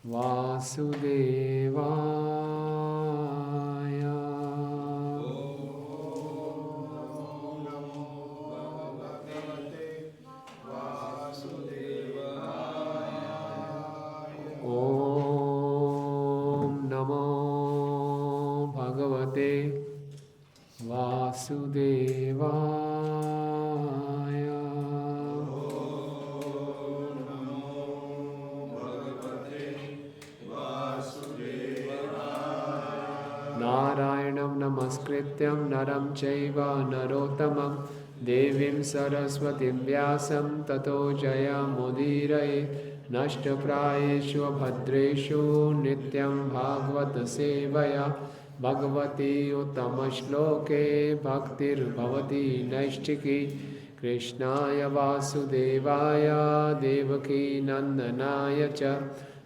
Vasudevaya. Om Namo Bhagavate Vasudevaya. Narayanam namaskrityam naram chaiva narottamam devim saraswatim vyasam tato jayamudiraye nashtaprayeshu bhadreshu nityam bhagavata sevaya bhagavati uttamashloke bhaktir bhavati naishtiki krishnaya vasudevaya devaki nandanaya cha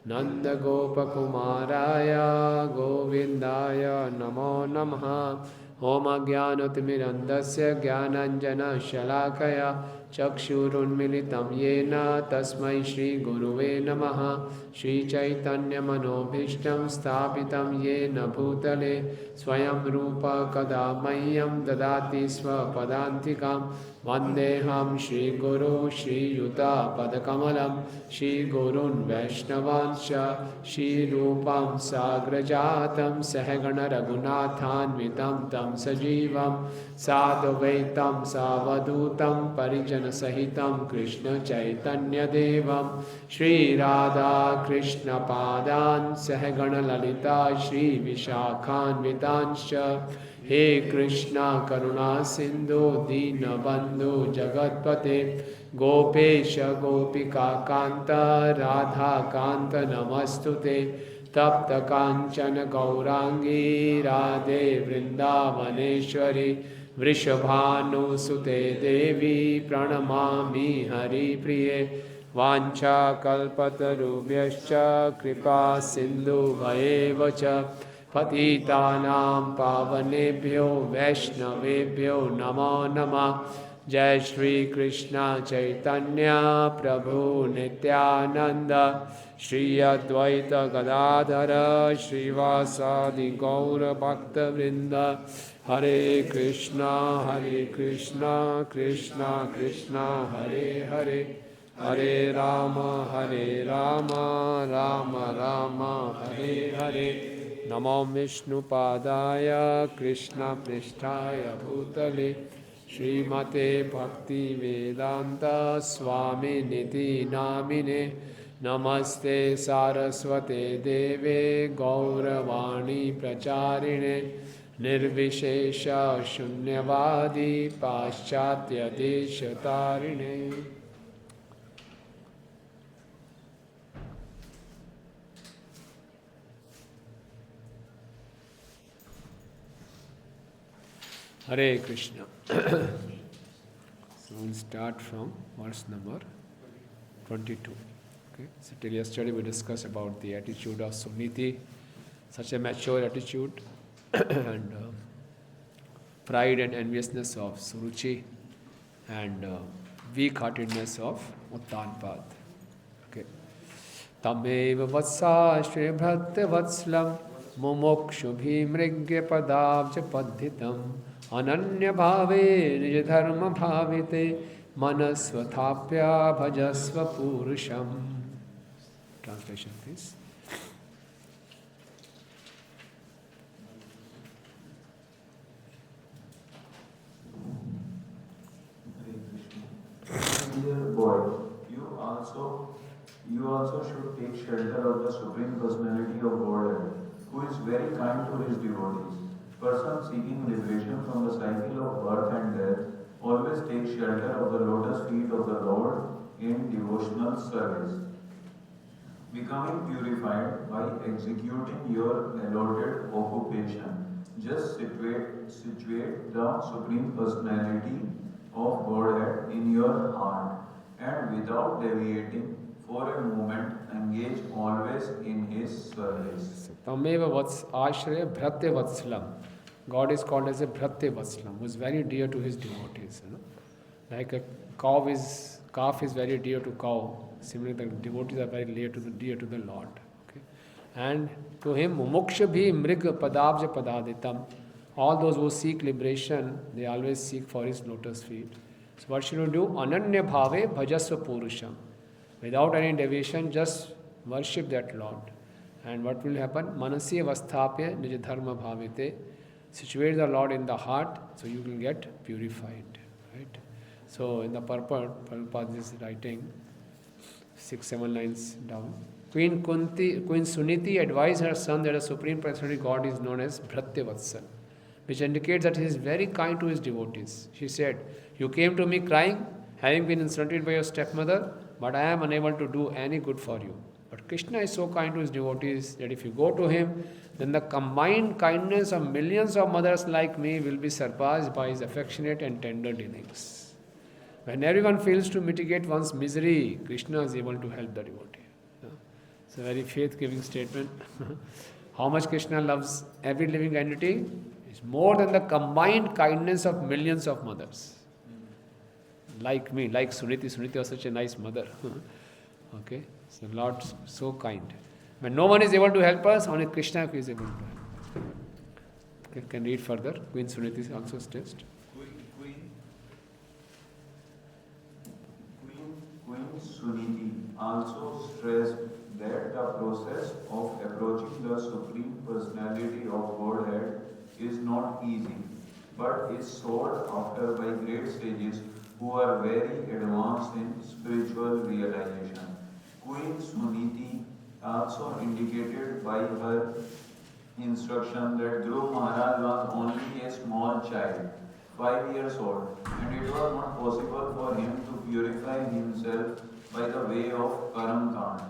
Nanda Gopakumaraya Govindaya Namo Namaha Om Ajnanotimirandasya Jnananjana Shalakaya Chakshurunmilitam Yena Tasmai Shri Guruve Namaha Shri Chaitanya Manobhishtam Sthapitam Yena Bhutale Swayam Rupa Kadamayyam Dadati Swapadantikam Vandeham Shri Guru Shri Yuta Padakamalam Shri Gurun Vaishnavanscha Shri Rupam Sagrajatam Sahagana Raghunathanvitam Tam Sajivam Sadvaitam Savadutam Parijana Sahitam Krishna Chaitanya Devam Shri Radha Krishna Padan Sahagana Lalita Shri Vishakhanvitanscha He Krishna Karuna Sindhu Dina Bandhu Jagatpate Gopesha Gopika Kanta Radha Kanta Namastute Tapta Kanchana Gaurangi Radhe Vrindavaneshwari Vrishabhanu Sute Devi Pranamami Hari Priye Vancha Kalpatarubhyascha Kripa Sindhu Bhayevacha Patitanam Pavanebhyo Vaishnavebhyo Namo Namah Jai Shri Krishna Chaitanya Prabhu Nityananda Shri Advaita Gadadhara Shri Vasadi Gaura Bhakta Vrinda Hare Krishna Krishna Krishna Hare Hare Hare Rama Rama Rama Hare Hare Namo Vishnu Padaya Krishna Prishtaya Bhutale Srimate Bhakti Vedanta Swami Niti Namine Namaste Saraswate Deve Gauravani Pracharine Nirvishesha Shunyavadi Paschatya Deshatarine. Hare Krishna. So we'll start from verse number 22. Okay. So till yesterday we discussed about the attitude of Suniti, such a mature attitude, and pride and enviousness of Suruchi, and weak-heartedness of Uttanpad. Okay. Tameva vatsa shri bhakti vatslam mumokshu bhimrigya padavja paddhitam Ananya bhave nija dharma bhavite manasvathapya bhajasva purusham. Translation please. Dear boy, you also should take shelter of the Supreme Personality of Godhead, who is very kind to his devotees. Person seeking liberation from the cycle of birth and death always takes shelter of the lotus feet of the Lord in devotional service. Becoming purified by executing your allotted occupation, just situate the Supreme Personality of Godhead in your heart, and without deviating for a moment, engage always in His service. Tameva Ashraya Bhratya Vatslam. God is called as a Bhratya Vatslam, who is very dear to his devotees. Like a calf is very dear to cow. Similarly, the devotees are very dear to the Lord. Okay? And to him, mumuksha bhi mrig padabja padaditam. All those who seek liberation, they always seek for his lotus feet. So what should you do? Ananya bhave bhajasva purusham. Without any deviation, just worship that Lord. And what will happen? Manasi avasthapya nija dharma bhavite. Situate the Lord in the heart, so you will get purified. Right? So in the purport, Prabhupada is writing 6-7 lines down. Queen Suniti advised her son that a supreme personality God is known as Bhratyavatsan, which indicates that he is very kind to his devotees. She said, "You came to me crying, having been insulted by your stepmother, but I am unable to do any good for you. But Krishna is so kind to his devotees that if you go to him, then the combined kindness of millions of mothers like me will be surpassed by his affectionate and tender dealings. When everyone fails to mitigate one's misery, Krishna is able to help the devotee." It's a very faith-giving statement. How much Krishna loves every living entity is more than the combined kindness of millions of mothers. Like me, like Suniti. Suniti was such a nice mother. Okay, so Lord so kind. When no one is able to help us, only Krishna is able to help. Okay, can read further. Queen Suniti is also stressed. Queen Suniti also stressed that the process of approaching the Supreme Personality of Godhead is not easy, but is sought after by great sages who are very advanced in spiritual realization. Queen Suniti also indicated by her instruction that Dhruv Maharaj was only a small child, 5 years old, and it was not possible for him to purify himself by the way of Karam Kand.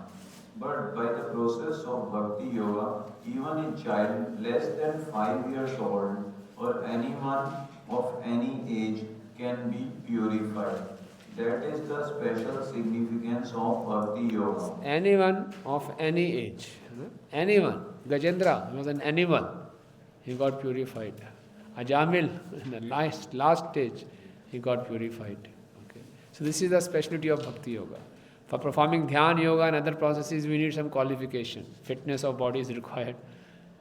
But by the process of Bhakti Yoga, even a child less than 5 years old or anyone of any age can be purified. That is the special significance of Bhakti Yoga. Anyone of any age, anyone. Gajendra was an animal. He got purified. Ajamil, in the last stage, he got purified. Okay. So this is the specialty of Bhakti Yoga. For performing Dhyan Yoga and other processes, we need some qualification. Fitness of body is required,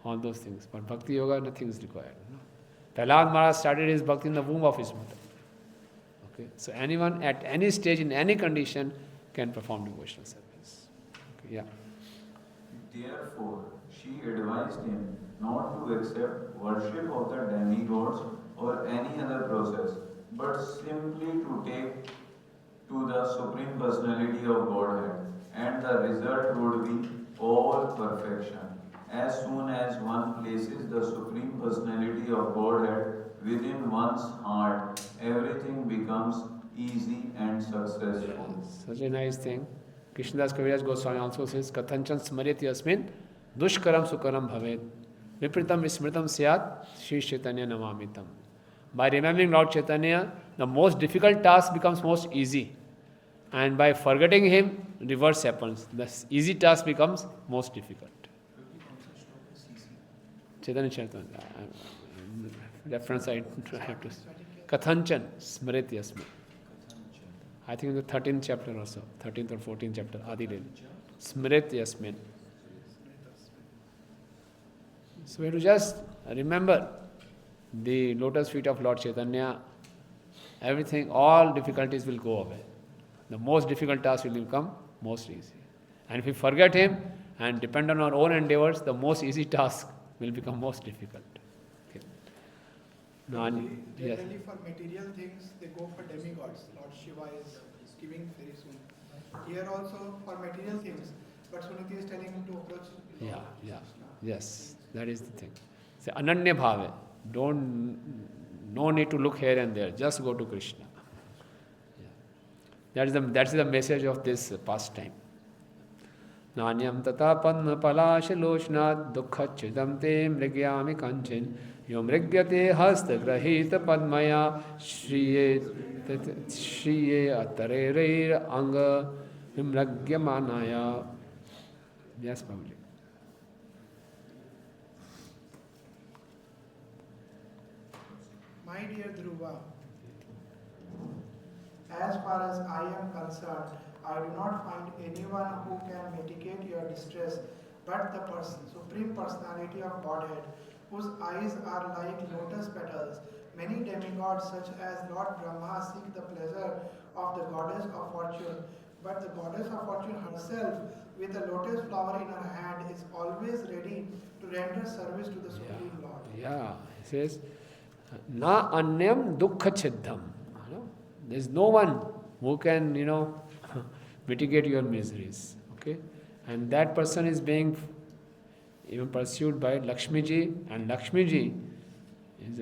all those things. But Bhakti Yoga, nothing is required. No? Prahlad Maharaj started his bhakti in the womb of his mother. Okay. So anyone at any stage, in any condition, can perform devotional service. Okay. Yeah. Therefore, she advised him not to accept worship of the demigods or any other process, but simply to take to the Supreme Personality of Godhead, and the result would be all perfection. As soon as one places the Supreme Personality of Godhead within one's heart, everything becomes easy and successful. Such a nice thing. Krishnadas Kaviraj Goswami also says, Kathanchan smaryati asmin dushkaram sukaram bhavet vipritam vismritam syat Shri Chaitanya namamitam. By remembering Lord Chaitanya, the most difficult task becomes most easy. And by forgetting him, reverse happens. The easy task becomes most difficult. Chaitanya Chaitanya. Reference I have to say. Kathanchan smaryati asmin. I think in the 13th chapter or so, 13th or 14th chapter, Adi Lila. Smrit Yasmin. So we have to just remember the lotus feet of Lord Chaitanya. Everything, all difficulties will go away. The most difficult task will become most easy. And if we forget him and depend on our own endeavors, the most easy task will become most difficult. Okay. Generally, Yes. for material things, they go for demigods. Lord Shiva is giving very soon. Here also for material things, but Suniti is telling him to approach. Yeah. Yes, that is the thing. Say Ananya Bhave. No need to look here and there. Just go to Krishna. Yeah. That is the message of this pastime. Nanyam tata padma palasha lochna dukkha te mrigyami kanchin yo mrigyate hasta grahita padmaya shriye atarereir anga vimragyamanaya. Yes, Pavli. My dear Dhruva, as far as I am concerned, I do not find anyone who can mitigate your distress but the person, Supreme Personality of Godhead, whose eyes are like lotus petals. Many demigods, such as Lord Brahma, seek the pleasure of the goddess of fortune, but the goddess of fortune herself, with a lotus flower in her hand, is always ready to render service to the Supreme Lord. Yeah, he says, na anyam dukkha chiddham. There is no one who can, mitigate your miseries. Okay? And that person is being even pursued by Lakshmi ji, and Lakshmi ji is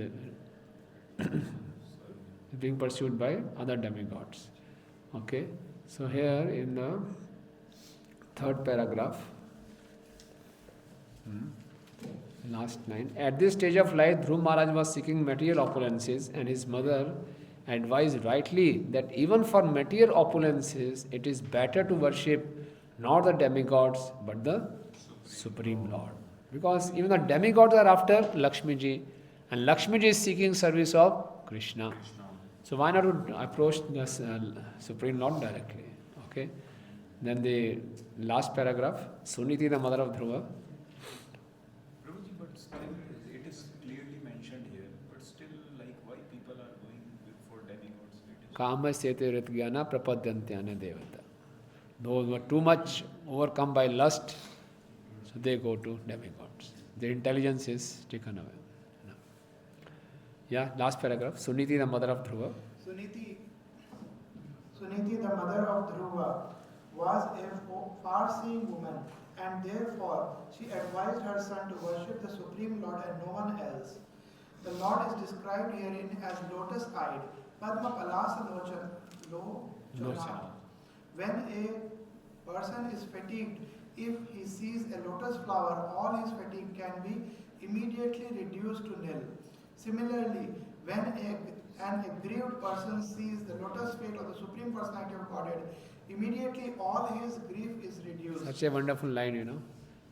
being pursued by other demigods. Okay? So here in the third paragraph, last line. At this stage of life, Dhruv Maharaj was seeking material opulences, and his mother advised rightly that even for material opulences, it is better to worship not the demigods but the Supreme Lord. Because even the demigods are after Lakshmi ji, and Lakshmi ji is seeking service of Krishna. So why not approach the Supreme Lord directly? Okay. Then the last paragraph, Suniti, the mother of Dhruva. Prabhuji, but still it is clearly mentioned here, but still like why people are going for demigods? Kama sete ritgyana prapadyantyana devata. Those who are too much overcome by lust, so they go to demigods. Their intelligence is taken away. Yeah, last paragraph. Suniti, the mother of Dhruva. Suniti, the mother of Dhruva, was a far-seeing woman, and therefore she advised her son to worship the Supreme Lord and no one else. The Lord is described herein as lotus-eyed, Padma Palasa Lochana. When a person is fatigued, if he sees a lotus flower, all his fatigue can be immediately reduced to nil. Similarly, when an aggrieved person sees the lotus feet of the Supreme Personality of Godhead, immediately all his grief is reduced. Such a wonderful line,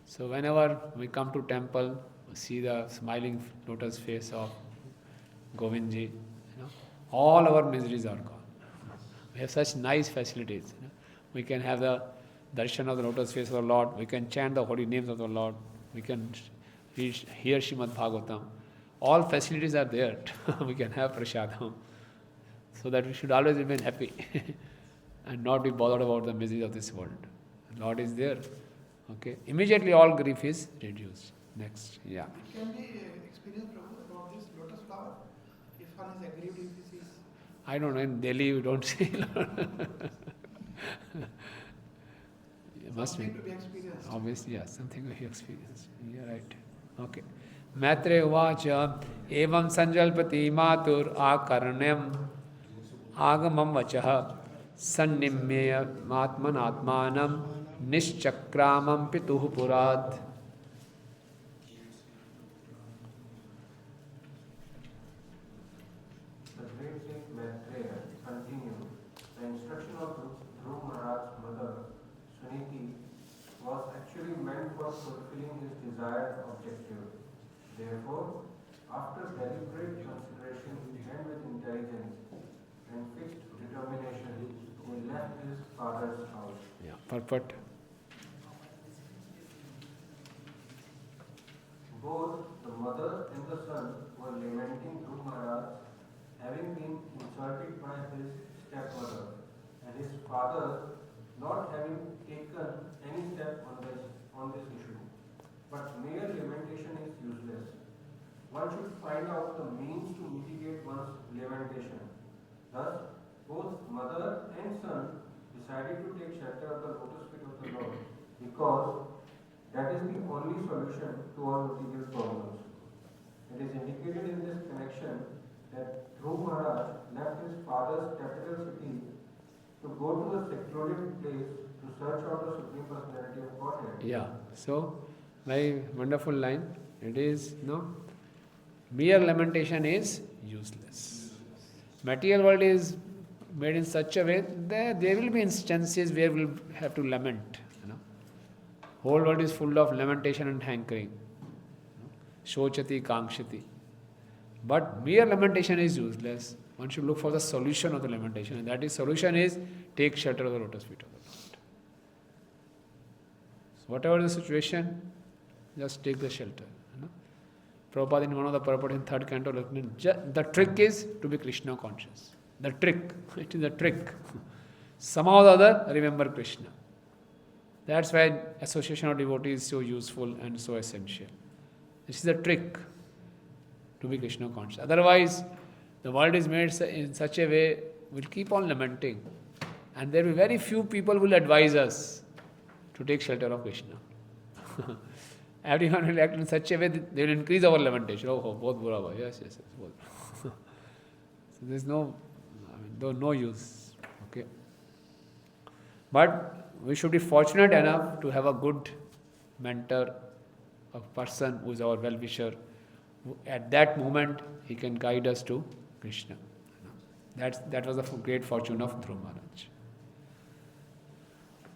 So whenever we come to temple, we see the smiling lotus face of Govindji, all our miseries are gone. We have such nice facilities. We can have the darshan of the lotus face of the Lord, we can chant the holy names of the Lord, we can hear Srimad Bhagavatam. All facilities are there. We can have prasadam. So that we should always remain happy and not be bothered about the miseries of this world. The Lord is there. Okay. Immediately all grief is reduced. Next. Yeah. It can be experienced about this lotus flower if one is aggrieved if he sees. I don't know, in Delhi we don't see. Must be. Something to be experienced. Obviously, yes, something we experience. You're right. Okay. Maitre uvacha evam sanjalpati matur akaranyam agamam vachah sannimmeya matmanatmanam nischakramam pituh purad. The great Saint Maitreya continued, the instruction of Dhruv Maharaj's mother, Suniti, was actually meant for fulfilling his desired objective. Therefore, after deliberate consideration and with intelligence and fixed determination, he left his father's house. Yeah, perfect. Both the mother and the son were lamenting Dhruv Maharaj having been insulted by his stepmother and his father not having taken any step on this issue. But mere lamentation is useless. One should find out the means to mitigate one's lamentation. Thus, both mother and son decided to take shelter of the lotus feet of the Lord because that is the only solution to all material problems. It is indicated in this connection that Dhruv Maharaj left his father's capital city to go to a secluded place to search out the Supreme Personality of Godhead. Yeah. So, very wonderful line. It is, mere lamentation is useless. Material world is made in such a way that there will be instances where we'll have to lament. Whole world is full of lamentation and hankering. Shochati, kankshati. But mere lamentation is useless. One should look for the solution of the lamentation, and that is solution is take shelter of the lotus feet of the Lord. So whatever the situation, just take the shelter. Prabhupada in one of the purport in third canto, the trick is to be Krishna conscious. The trick, it is a trick. Somehow or the other, remember Krishna. That's why association of devotees is so useful and so essential. This is the trick, to be Krishna conscious. Otherwise, the world is made in such a way, we'll keep on lamenting. And there will be very few people will advise us to take shelter of Krishna. Everyone will act in such a way that they will increase our lamentation. Oh, bahut bura hua. Yes. So there's no use. Okay. But we should be fortunate enough to have a good mentor, a person who is our well-wisher. At that moment, he can guide us to Krishna. That was the great fortune of Dhruva Maharaj.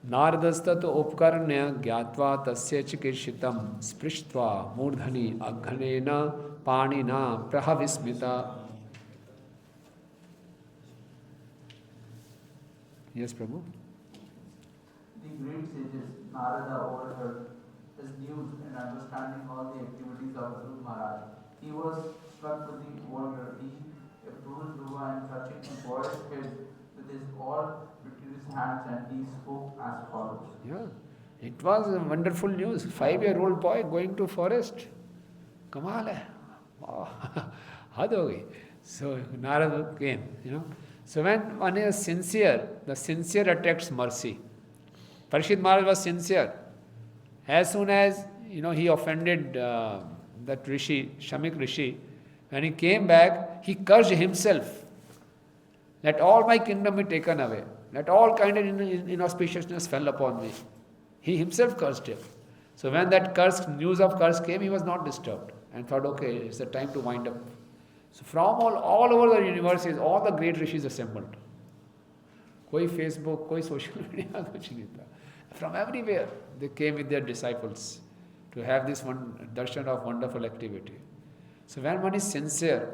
नारदस्तत उपकर्ण्य ज्ञात्वा तस्य चिकीर्षितं स्पृष्ट्वा मूर्धनि अघ्नेन पाणिना प्रहविस्मिता. Yes, Prabhu. The great sages Narada overheard his news and understanding all the activities of Dhruva Maharaj. He was struck with the wonder. He approached Dhruva and touching the boy's head with his all between his hands, and he spoke as follows. Yeah, it was wonderful news. 5-year-old boy going to forest. Kamal hai. Wow. Had ho gayi. So Narada came, So when one is sincere, the sincere attracts mercy. Parikshit Maharaj was sincere. As soon as he offended that Rishi, Shamik Rishi, when he came back, he cursed himself. Let all my kingdom be taken away. Let all kind of inauspiciousness fell upon me. He himself cursed him. So when that news of curse came, he was not disturbed and thought, okay, it's the time to wind up. So from all over the universe, all the great rishis assembled. Koi Facebook, koi social media, kuch nahi tha. From everywhere, they came with their disciples to have this one darshan of wonderful activity. So when one is sincere,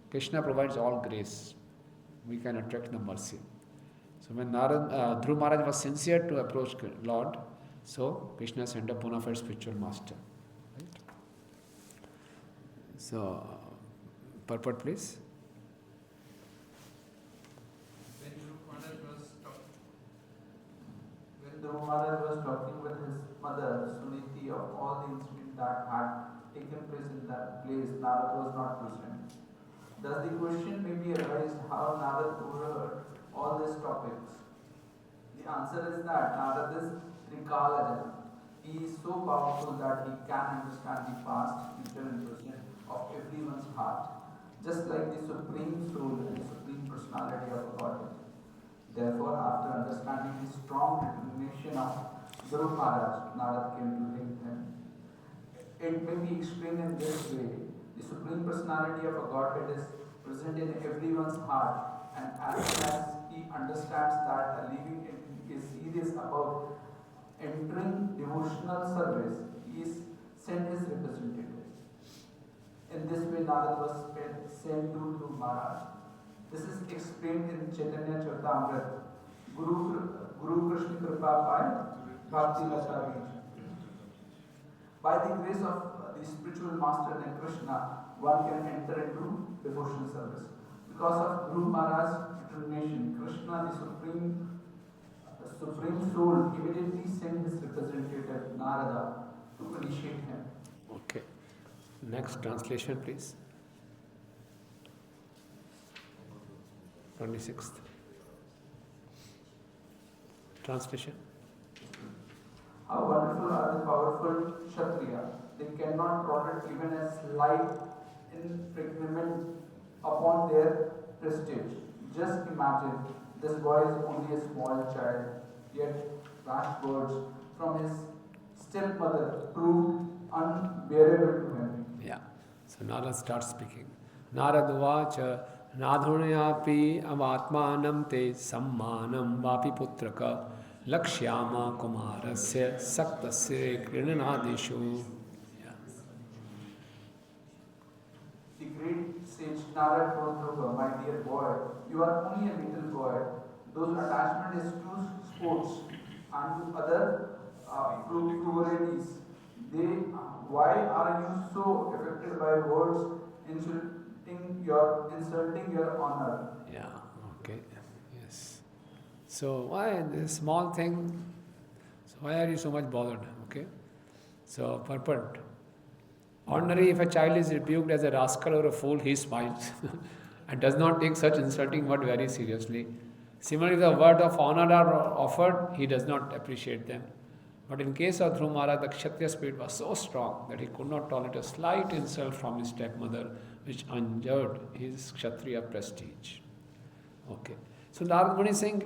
Krishna provides all grace. We can attract the mercy. So when Dhruva Maharaj was sincere to approach Lord, so Krishna sent a bona fide spiritual master. Right? So, purport please. When Dhruva Maharaj was talking with his mother, Suniti, of all the incidents that had taken place in that place, Narada was not present. Thus the question may be arised how Narada overheard all these topics. The answer is that Narada is Trikalajana. He is so powerful that he can understand the past, future and present of everyone's heart, just like the Supreme Soul and the Supreme Personality of Godhead. Therefore, after understanding the strong determination of Dhruva Maharaj, Narada came to him. It may be explained in this way. The Supreme Personality of a Godhead is present in everyone's heart, and as soon as he understands that a living entity is serious about entering devotional service, he is sent his representative. In this way, Narada was sent to Dhruva Maharaj. This is explained in Chaitanya Charitamrita. Guru Krishna Kripa by Bhakti Lata. By the grace of the spiritual master named Krishna, one can enter into devotional service. Because of Dhruva Maharaj's determination, Krishna, the Supreme Soul, immediately sent his representative Narada to initiate him. Okay. Next translation, please. 26th. Translation. How wonderful are the powerful Kshatriya. They cannot tolerate even a slight infringement upon their prestige. Just imagine, this boy is only a small child, yet rash words from his stepmother proved unbearable to him. Yeah. So Narada starts speaking. Naraduvacha Nadhunyapi avatmanam te sammanam vapi putraka lakshyama kumarasya saktasya krinanadishu. The great sage Narada told Dhruva, my dear boy, you are only a little boy. Those attachment is to sports and to other pluralities. They, why are you so affected by words insulting your honor? Yeah, okay, yes. So why this small thing, so why are you so much bothered? Okay. So purport. Ordinarily, if a child is rebuked as a rascal or a fool, he smiles and does not take such insulting word very seriously. Similarly, if the word of honor are offered, he does not appreciate them. But in case of Dhruv Maharaj, the Kshatriya spirit was so strong that he could not tolerate a slight insult from his stepmother, which injured his Kshatriya prestige. Okay. So Narad Muni is saying,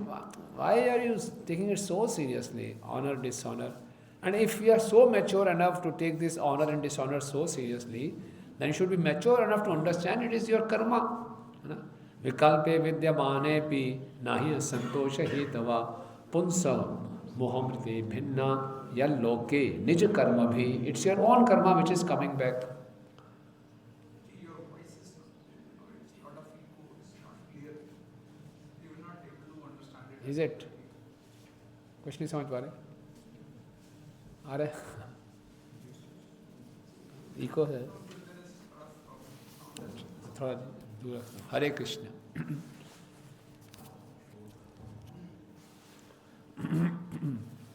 why are you taking it so seriously? Honor, dishonor. And if you are so mature enough to take this honor and dishonor so seriously, then you should be mature enough to understand it is your karma. Vikalpe vidyamane pi nahi santosha hetava punsa mohamrite bhinna yalloke nij karma bhi. It's your own karma which is coming back. Your voice is not, it's lot of echo, it's not clear. You will not able to understand it. Is it? कुछ नहीं समझ पा रहे आ रहे eco है थोड़ा दूर रखो। हरे कृष्ण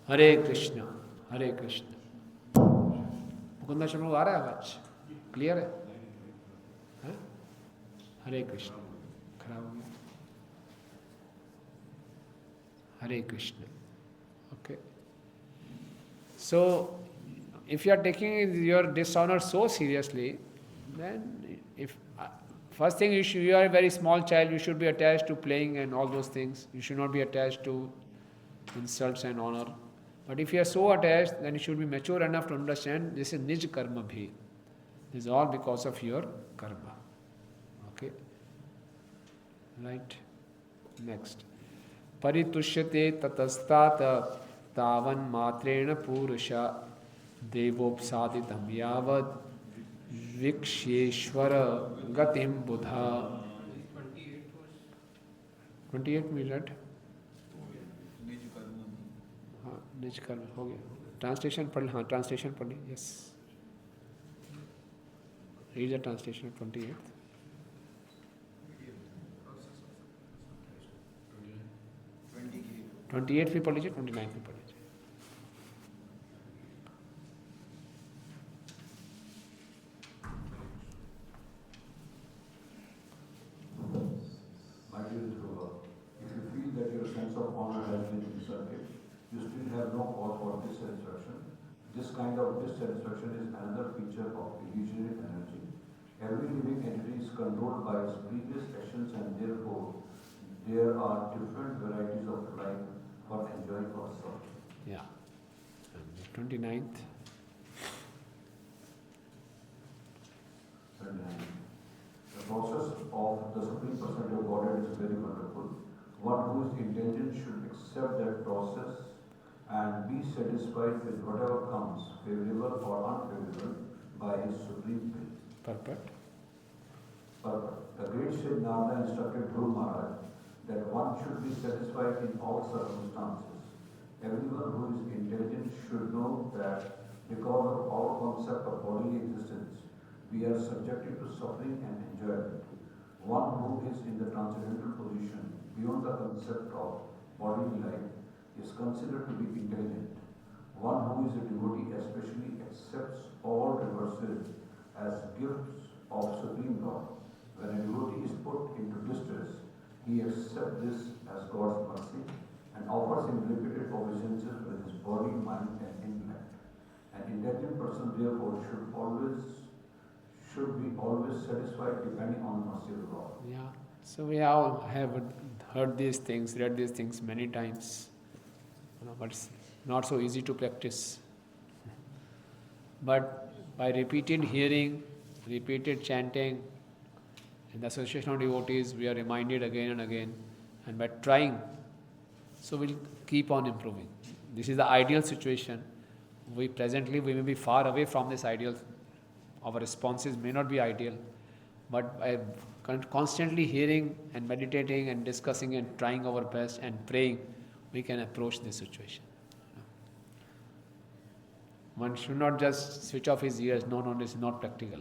हरे कृष्ण हरे कृष्ण मुकुंदा शर्मा आ रहा है आवाज क्लियर है हाँ? हरे कृष्ण खराब हो गया हरे Krishna okay. So if you are taking your dishonor so seriously, then if first thing you are a very small child, you should be attached to playing and all those things. You should not be attached to insults and honor. But if you are so attached, then you should be mature enough to understand this is nij karma bhi. This is all because of your karma. Okay. Right. Next. Paritushyate tatastata तावन मात्रेण पुरुष देवोपसादितं यावद् विक्ष्येश्वर गतिं बुधा 28 minute हाँ निज कर्म हो गया translation पढ़ हाँ ट्रांसलेशन पढ़ यस रीड द ट्रांसलेशन 28 भी पढ़ लीजिए 29 भी पढ़ लीजिए have no cause for dissatisfaction. This kind of dissatisfaction is another feature of illusionary energy. Every living entity is controlled by its previous actions and therefore there are different varieties of life for enjoying ourselves. Yeah. And the 29th. 29. The process of the Supreme Personality of Godhead is very wonderful. One who is intelligent should accept that process and be satisfied with whatever comes, favorable or unfavorable, by his supreme will. Purport. The great Sri Narada instructed Dhruv Maharaj that one should be satisfied in all circumstances. Everyone who is intelligent should know that because of our concept of bodily existence, we are subjected to suffering and enjoyment. One who is in the transcendental position beyond the concept of bodily life is considered to be intelligent. One who is a devotee especially accepts all reverses as gifts of Supreme Lord. When a devotee is put into distress, he accepts this as God's mercy and offers him repeated obeisances with his body, mind and intellect. An intelligent person therefore should be always satisfied depending on the mercy of God. Yeah. So we all have heard these things, read these things many times. But it's not so easy to practice. But by repeated hearing, repeated chanting, in the association of devotees, we are reminded again and again. And by trying, so we'll keep on improving. This is the ideal situation. We may be far away from this ideal. Our responses may not be ideal. But by constantly hearing and meditating and discussing and trying our best and praying, we can approach this situation. One should not just switch off his ears. No, no, this is not practical.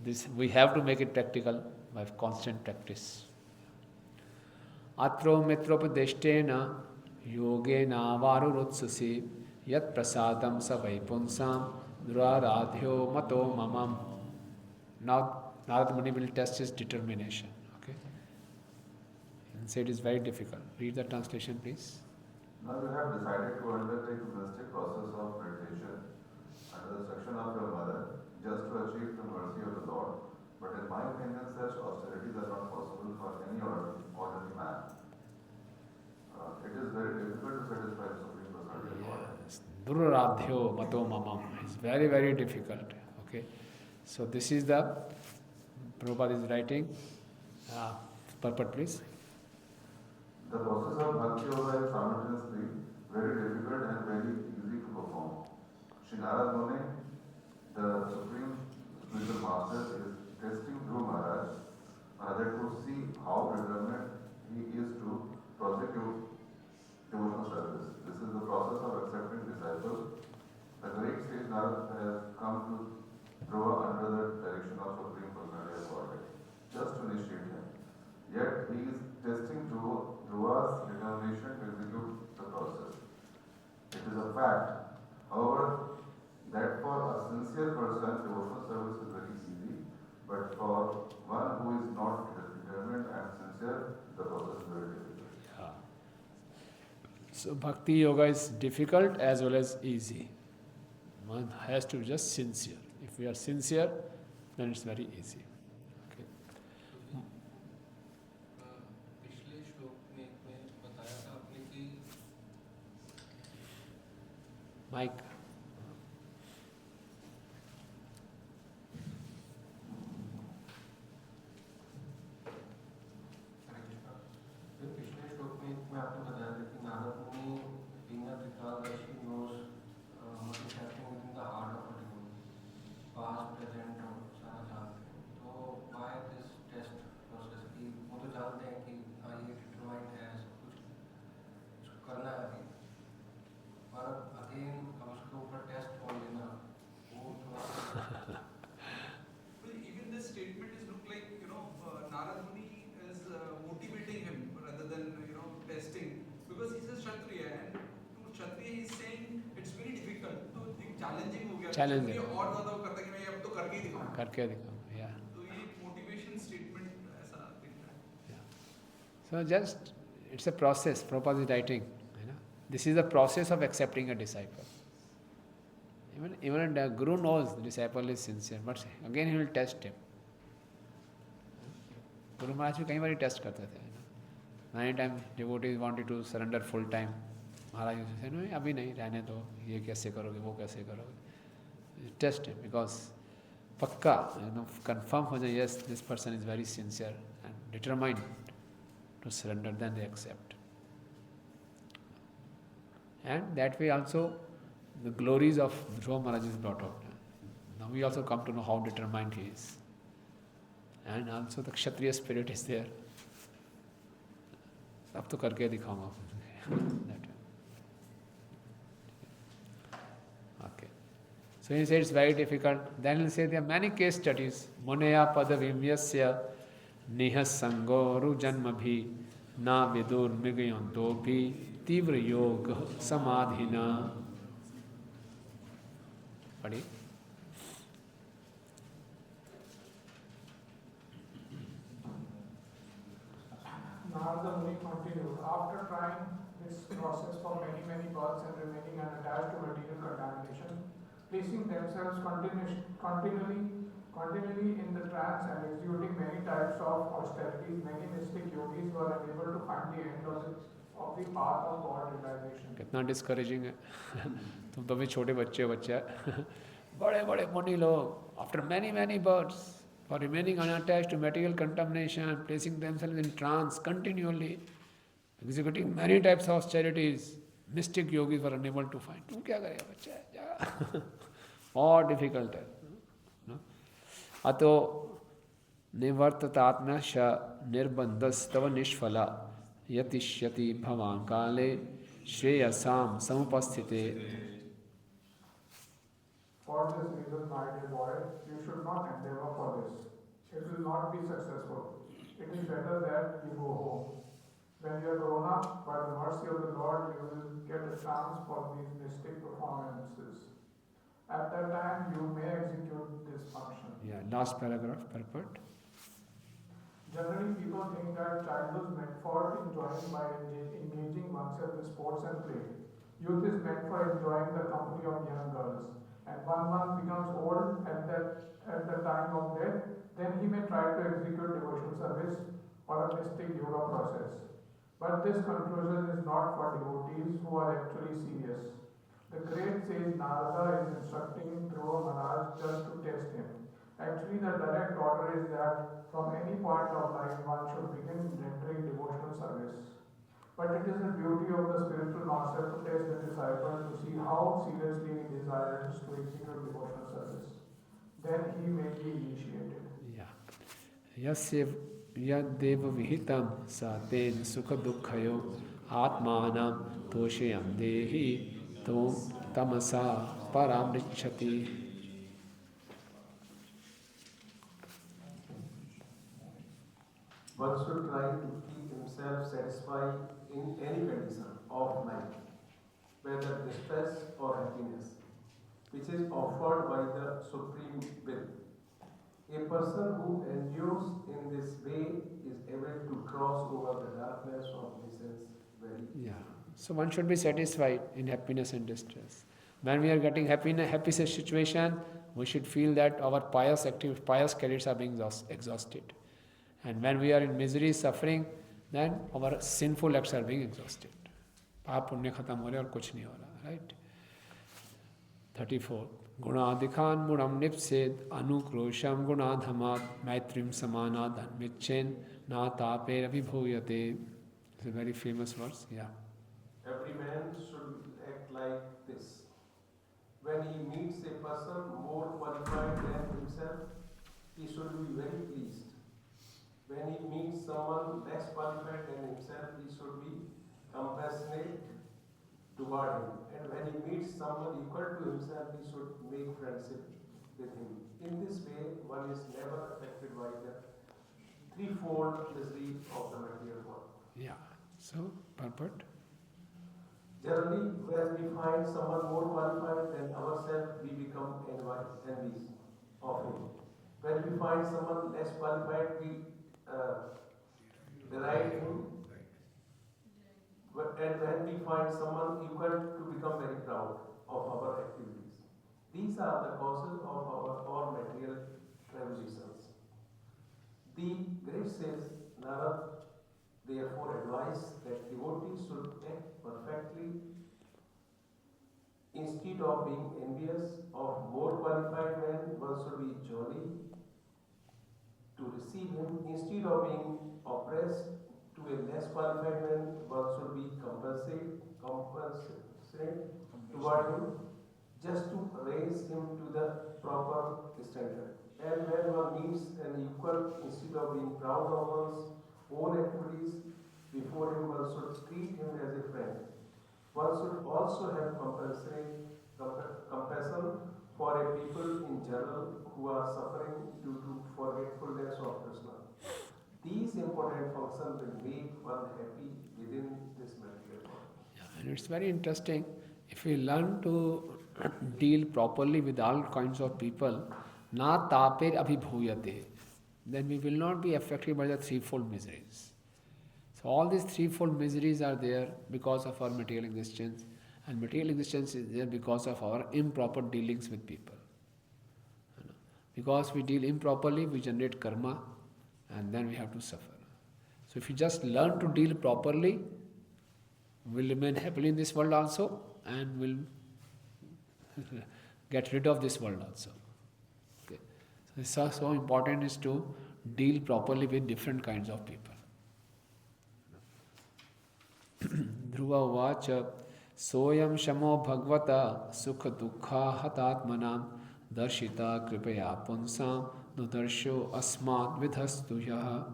This we have to make it practical by constant practice. Atro mitropadeshtena yogena varurutsasi yat prasadam savai punsam duraradhyo mato mamam. Now Narad Muni will test his determination. Okay? And say it is very difficult. Read the translation, please. Now you have decided to undertake a mystic process of meditation under the instruction of your mother, just to achieve the mercy of the Lord. But in my opinion, such austerities are not possible for any ordinary man. It is very difficult to satisfy the Supreme Personality of Godhead. Duraradhyo mato mamam. It's very, very difficult. Okay? So this is the Prabhupada is writing. Purport, please. The process of Bhakti Yoga is simultaneously very difficult and very easy to perform. Shri Narad Muni, the Supreme Spiritual Master, is testing Dhruva Maharaj to see how determined he is to prosecute devotional service. This is the process of accepting disciples. The great sage Narad has come to Dhruva under the direction of Supreme Personality of Godhead, just to initiate him. Yet he is testing Dhruva's determination to execute the process. It is a fact, however, that for a sincere person, devotional service is very easy, but for one who is not determined and sincere, the process is very difficult. Yeah. So Bhakti Yoga is difficult as well as easy. One has to be just sincere. If we are sincere, then it's very easy. Okay. पिछले श्लोक में बताया था आपने कि Mike. पिछले श्लोक में आपने बताया था कि नारद मुनि बिना त्रिकालदर्शी knows what is happening within the heart of a devotee, past, present और सारा जानते हैं. तो why this test process कि वो तो जानते हैं कि हाँ ये determined है सब कुछ इसको करना है अभी, पर अगेन अब उसके ऊपर टेस्ट कौन लेना वो थोड़ा Well, even this statement is look like, Narad Muni is motivating him rather than, testing. Because he's a Kshatriya and to Kshatriya he's saying it's very difficult. तो एक challenging हो गया. Challenging. Kshatriya और ज़्यादा वो करता है कि मैं अब तो करके ही दिखाऊंगा. करके दिखाओ. Yeah. तो ये motivation statement ऐसा दिख रहा है. Yeah. So just it's a process. Prabhupada is writing. This is the process of accepting a disciple. Even the guru knows the disciple is sincere, but again he will test him. Guru Maharaj भी कई बार test करते थे. Many times devotees wanted to surrender full time. Maharaj used to say, no, अभी नहीं, रहने दो, ये कैसे करोगे, वो कैसे करोगे. Test him because पक्का, confirm हो जाए, yes, this person is very sincere and determined to surrender, then they accept. And that way also the glories of Dhruva Maharaj is brought out. Now we also come to know how determined he is. And also the Kshatriya spirit is there. अब तो करके दिखाऊंगा. Okay. So he said it's very difficult. Then he'll say there are many case studies. Munaya padavimyasya nihas sangoru janmabhi na vidur migayanto bhi तीव्र योग समाधिना. पढ़िए. Narada Muni continued, after trying this process for many births and remaining unattached to material contamination, placing themselves continually in the trance and executing many types of austerities, many mystic yogis were unable to find the end of the path of God realization. कितना discouraging है. तुम तो भी छोटे बच्चे बड़े बड़े मुनि लोग after many births for remaining unattached to material contamination, placing themselves in trance continually, executing many types of austerities, mystic yogis were unable to find. तुम क्या करेगा बच्चा, जा. और डिफिकल्ट है. अतो निवर्ततात्मश निर्बंधस्तव निष्फला यतिष्यति भवान काले श्रेयसाम समुपस्थिते. For this reason, my dear boy, you should not endeavor for this. It will not be successful. It is better that you go home. When you are grown up, by the mercy of the Lord, you will get a chance for these mystic performances. At that time, you may execute this function. Yeah, last paragraph, purport. Generally, people think that childhood is meant for enjoying by engaging oneself in sports and play. Youth is meant for enjoying the company of young girls. And one becomes old at the time of death, then he may try to execute devotional service or a mystic yoga process. But this conclusion is not for devotees who are actually serious. The great sage Narada is instructing Dhruva Maharaj just to test him. Actually, the direct order is that from any point of life one should begin rendering devotional service. But it is the duty of the spiritual master to test the disciple to see how seriously he desires to execute devotional service. Then he may be initiated. Yeah. Yadev vihitam saten sukha dukkhayo atmanam toshayam dehi tom tamasa paramrichati. One should try to keep himself satisfied in any condition of life, whether distress or happiness, which is offered by the Supreme Will. A person who endures in this way is able to cross over the darkness of missions very easily. Yeah. So one should be satisfied in happiness and distress. When we are getting happy situation, we should feel that our pious credits are being exhausted. And when we are in misery, suffering, then our sinful acts are being exhausted. पाप पुण्य खत्म हो रहे और कुछ नहीं हो रहा, right? 34. गुणाधिकान मुणम निप्सेद अनुक्रोशम गुणाधमात मैत्रीम समानाद अन्विच्छेन ना तापेर अभिभूयते. It's a very famous verse, yeah. Every man should act like this. When he meets a person more qualified than himself, he should be very pleased. When he meets someone less qualified than himself, he should be compassionate toward him. And when he meets someone equal to himself, he should make friendship with him. In this way, one is never affected by the threefold misery of the material world. Yeah. So, purport? Generally, when we find someone more qualified than ourselves, we become envious of him. When we find someone less qualified, we deride him. And when we find someone equal to become very proud of our activities. These are the causes of our all material revolutions. The great sage Narad therefore advised that devotees should act perfectly instead of being envious of more qualified men. One should be jolly to receive him. Instead of being oppressed to a less qualified man, one should be compassionate toward him, just to raise him to the proper standard. And when one meets an equal, instead of being proud of one's own activities before him, one should treat him as a friend. One should also have compassion for a people in general who are suffering due to forgetfulness of Krishna. These important functions will make one happy within this material world. Yeah, and it's very interesting. If we learn to deal properly with all kinds of people, na taper abhibhuyate, then we will not be affected by the threefold miseries. So all these threefold miseries are there because of our material existence, and material existence is there because of our improper dealings with people. Because we deal improperly, we generate karma, and then we have to suffer. So if you just learn to deal properly, we'll remain happily in this world also, and we'll get rid of this world also. Okay. So it's so important is to deal properly with different kinds of people. Dhruva uvacha soyam shamo bhagavata sukha dukkha hatatmanam darshita kripaya punsam nudarsho asmat vidhastu yaha.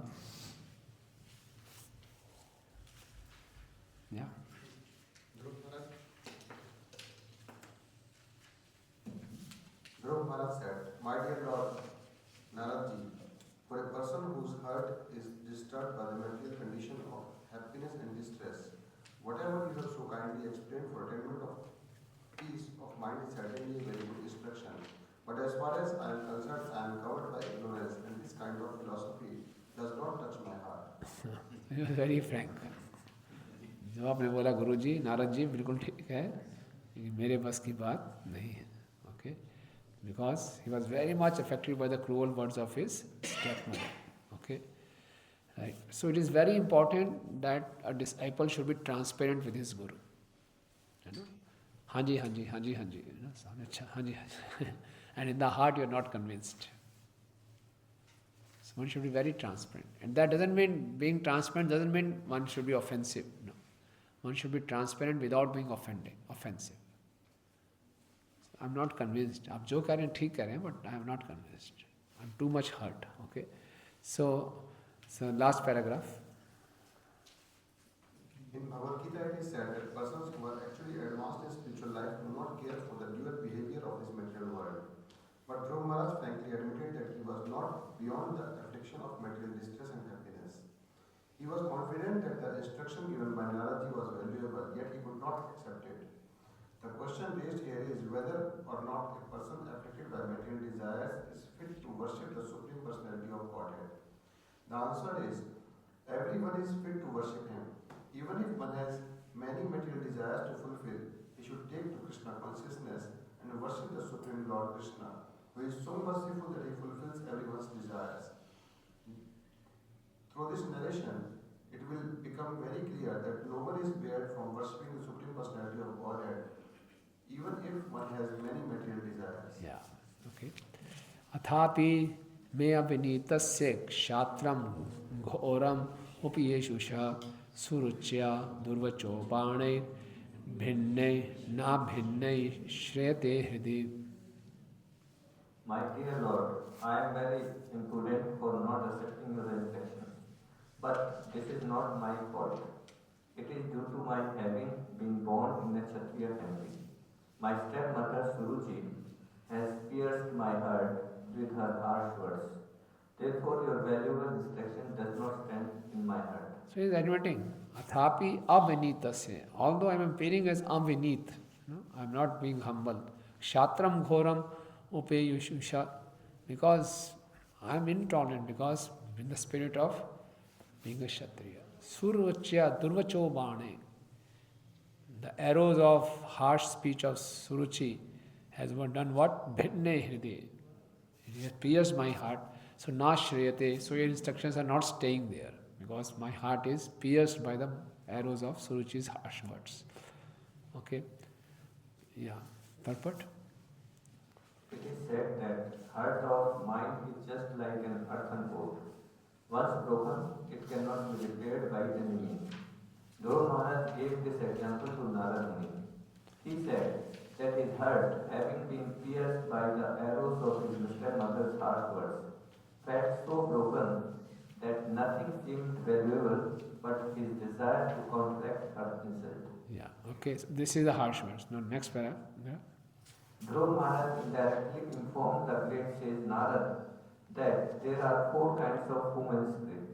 Yeah. Dhruv Maharaj said, "My dear Lord Naradji, for a person whose heart is disturbed by the material condition of happiness and distress, whatever you have so kindly explained for attainment of peace of mind is certainly a very good instruction. But as far as I am concerned, I am covered by ignorance, and this kind of philosophy does not touch my heart." He was very frank. जब आपने बोला गुरुजी नारद जी बिल्कुल ठीक है, मेरे बस की बात नहीं है. Okay, because he was very much affected by the cruel words of his stepmother. Okay, right. So it is very important that a disciple should be transparent with his guru. You know, हाँ जी हाँ जी हाँ जी हाँ जी. You know, अच्छा हाँ जी हाँ जी. And in the heart you are not convinced. So one should be very transparent. And that doesn't mean, being transparent doesn't mean one should be offensive. No. One should be transparent without being offensive. So I'm not convinced. आप जो कह रहे हैं ठीक कह रहे हैं, but I am not convinced. I'm too much hurt. Okay. So last paragraph. In Bhagavad Gita, it is said that persons who are actually advanced in spiritual life do not care for the dual behavior of this material world. But Dhruv Maharaj frankly admitted that he was not beyond the affliction of material distress and happiness. He was confident that the instruction given by Naradji was valuable, yet he could not accept it. The question raised here is whether or not a person afflicted by material desires is fit to worship the Supreme Personality of Godhead. The answer is, everyone is fit to worship him. Even if one has many material desires to fulfill, he should take to Krishna consciousness and worship the Supreme Lord Krishna, who is so merciful that he fulfills everyone's desires. Through this narration, it will become very clear that no one is spared from worshipping the Supreme Personality of Godhead, even if one has many material desires. Yeah. Okay. Athapi me avinitasya kshatram ghoram upiyeshusha suruchya durvacho bane bhinne na bhinne shreyate hriday. My dear Lord, I am very imprudent for not accepting your instructions. But this is not my fault. It is due to my having been born in a Kshatriya family. My stepmother Suruchi has pierced my heart with her harsh words. Therefore, your valuable instruction does not stand in my heart. So he is admitting, Athapi avinitasya. Although I am appearing as avinit, I am not being humble. Kshatram ghoram upeyushusha. Because I am intolerant, because in the spirit of being a Kshatriya. Suruchya durvacho bane. The arrows of harsh speech of Suruchi has done what? Bhinne hriday. It has pierced my heart. So na shriyate. So your instructions are not staying there, because my heart is pierced by the arrows of Suruchi's harsh words. Okay? Yeah. Purport? It is said that heart of mind is just like an earthen pot. Once broken, it cannot be repaired by any means. Dhruv Maharaj gave this example to Narad Muni. He said that his heart, having been pierced by the arrows of his stepmother's harsh words, felt so broken that nothing seemed valuable but his desire to counteract her insult. Yeah. Okay. So this is the harsh words. Now next paragraph. Yeah. Dhruv Maharaj indirectly informed the great sage Narad that there are four kinds of human spirit: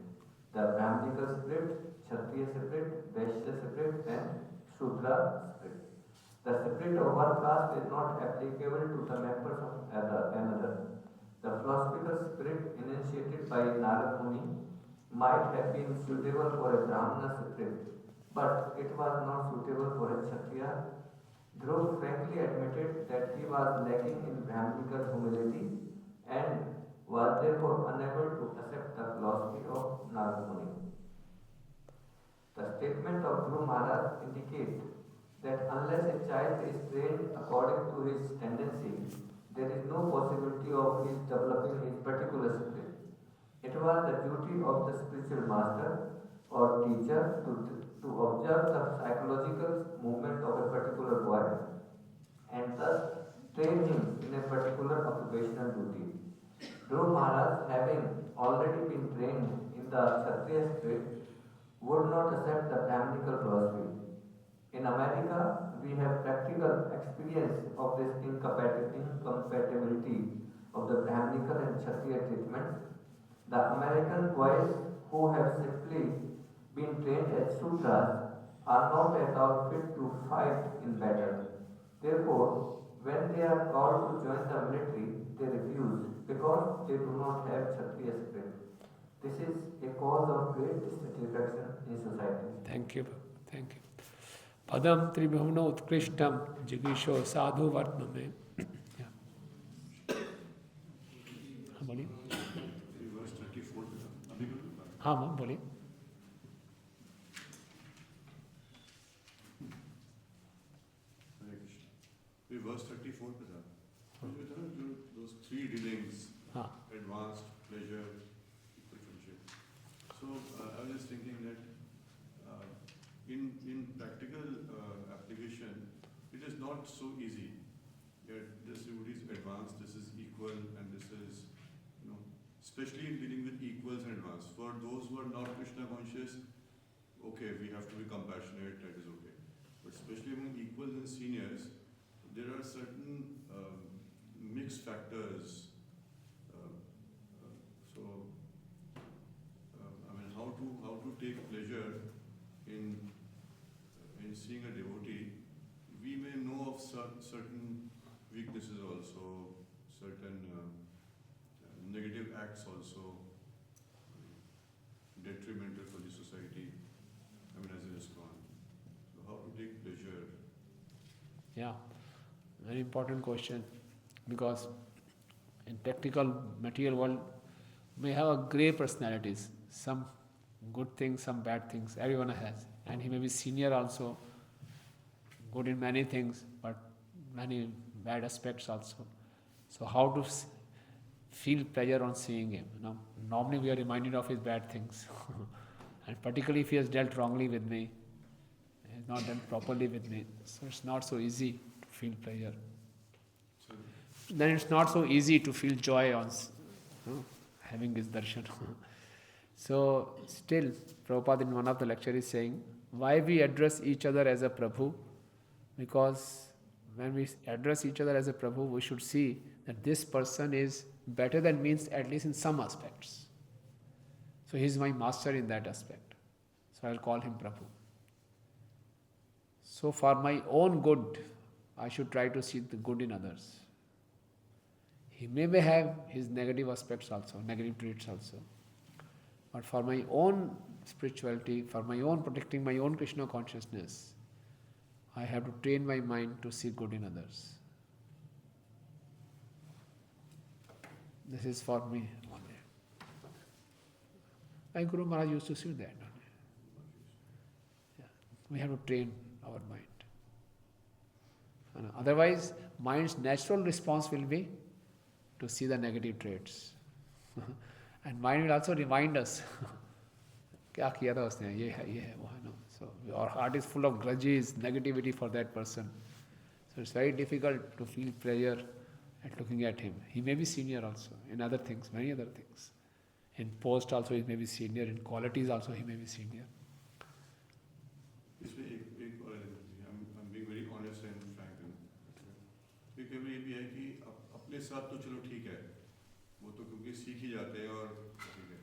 the Brahminical spirit, Kshatriya spirit, Vaishya spirit, and Shudra spirit. The spirit of one caste is not applicable to the members of another. The philosophical spirit initiated by Narad Muni might have been suitable for a Brahmana spirit, but it was not suitable for a Kshatriya. Dhruv frankly admitted that he was lacking in Brahminical humility and was therefore unable to accept the philosophy of Narad Muni. The statement of Dhruv Maharaj indicates that unless a child is trained according to his tendency, there is no possibility of his developing his particular spirit. It was the duty of the spiritual master or teacher to observe the psychological movement of a particular boy and thus train him in a particular occupational duty. Dhruv Maharaj, having already been trained in the Kshatriya spirit, would not accept the Brahminical philosophy. In America, we have practical experience of this incompatibility boys who have simply been trained at sutras are not at all fit to fight in battle. Therefore, when they are called to join the military, they refuse because they do not have Kshatriya spirit. This is a cause of great dissatisfaction in society. Thank you. Thank you. Padam tribhumno utkrishtam jigisho sadhu vartma में. हाँ बोलिए. हाँ ma'am बोलिए. Verse 34 पे था. उसमें था जो those three dealings, हाँ. advanced, pleasure, equal friendship. So I was just thinking that in practical application, it is not so easy. That this devotee is advanced, this is equal, and this is, especially in dealing with equals and advanced. For those who are not Krishna conscious, okay, we have to be compassionate, that is okay. But especially among equals and seniors, there are certain mixed factors. How to take pleasure in seeing a devotee. We may know of certain weaknesses also, certain negative acts also, detrimental for the society. As it is gone. So how to take pleasure? Yeah. Very important question, because in practical material world we have a grey personalities, some good things, some bad things, everyone has, and he may be senior also, good in many things but many bad aspects also. So how to feel pleasure on seeing him? Normally we are reminded of his bad things and particularly if he has dealt wrongly with me, he has not dealt properly with me, so it's not so easy to feel pleasure. Then it's not so easy to feel joy on having his darshan. So still, Prabhupada in one of the lectures is saying, why we address each other as a Prabhu? Because when we address each other as a Prabhu, we should see that this person is better than me, at least in some aspects. So he is my master in that aspect. So I'll call him Prabhu. So for my own good, I should try to see the good in others. He may have his negative aspects also, negative traits also. But for my own spirituality, for my own protecting my own Krishna consciousness, I have to train my mind to see good in others. This is for me only. My Guru Maharaj used to say that. Yeah. We have to train our mind. And otherwise, mind's natural response will be to see the negative traits. And mind will also remind us, क्या किया था उसने, ये है, वो है. So our heart is full of grudges, negativity for that person. So it's very difficult to feel pleasure at looking at him. He may be senior also in other things, many other things. In post also he may be senior, in qualities also he may be senior. I'm being very honest and frank. क्योंकि ये भी है कि अपने साथ तो चलो ठीक है, वो तो क्योंकि सीख ही जाते हैं और ठीक है.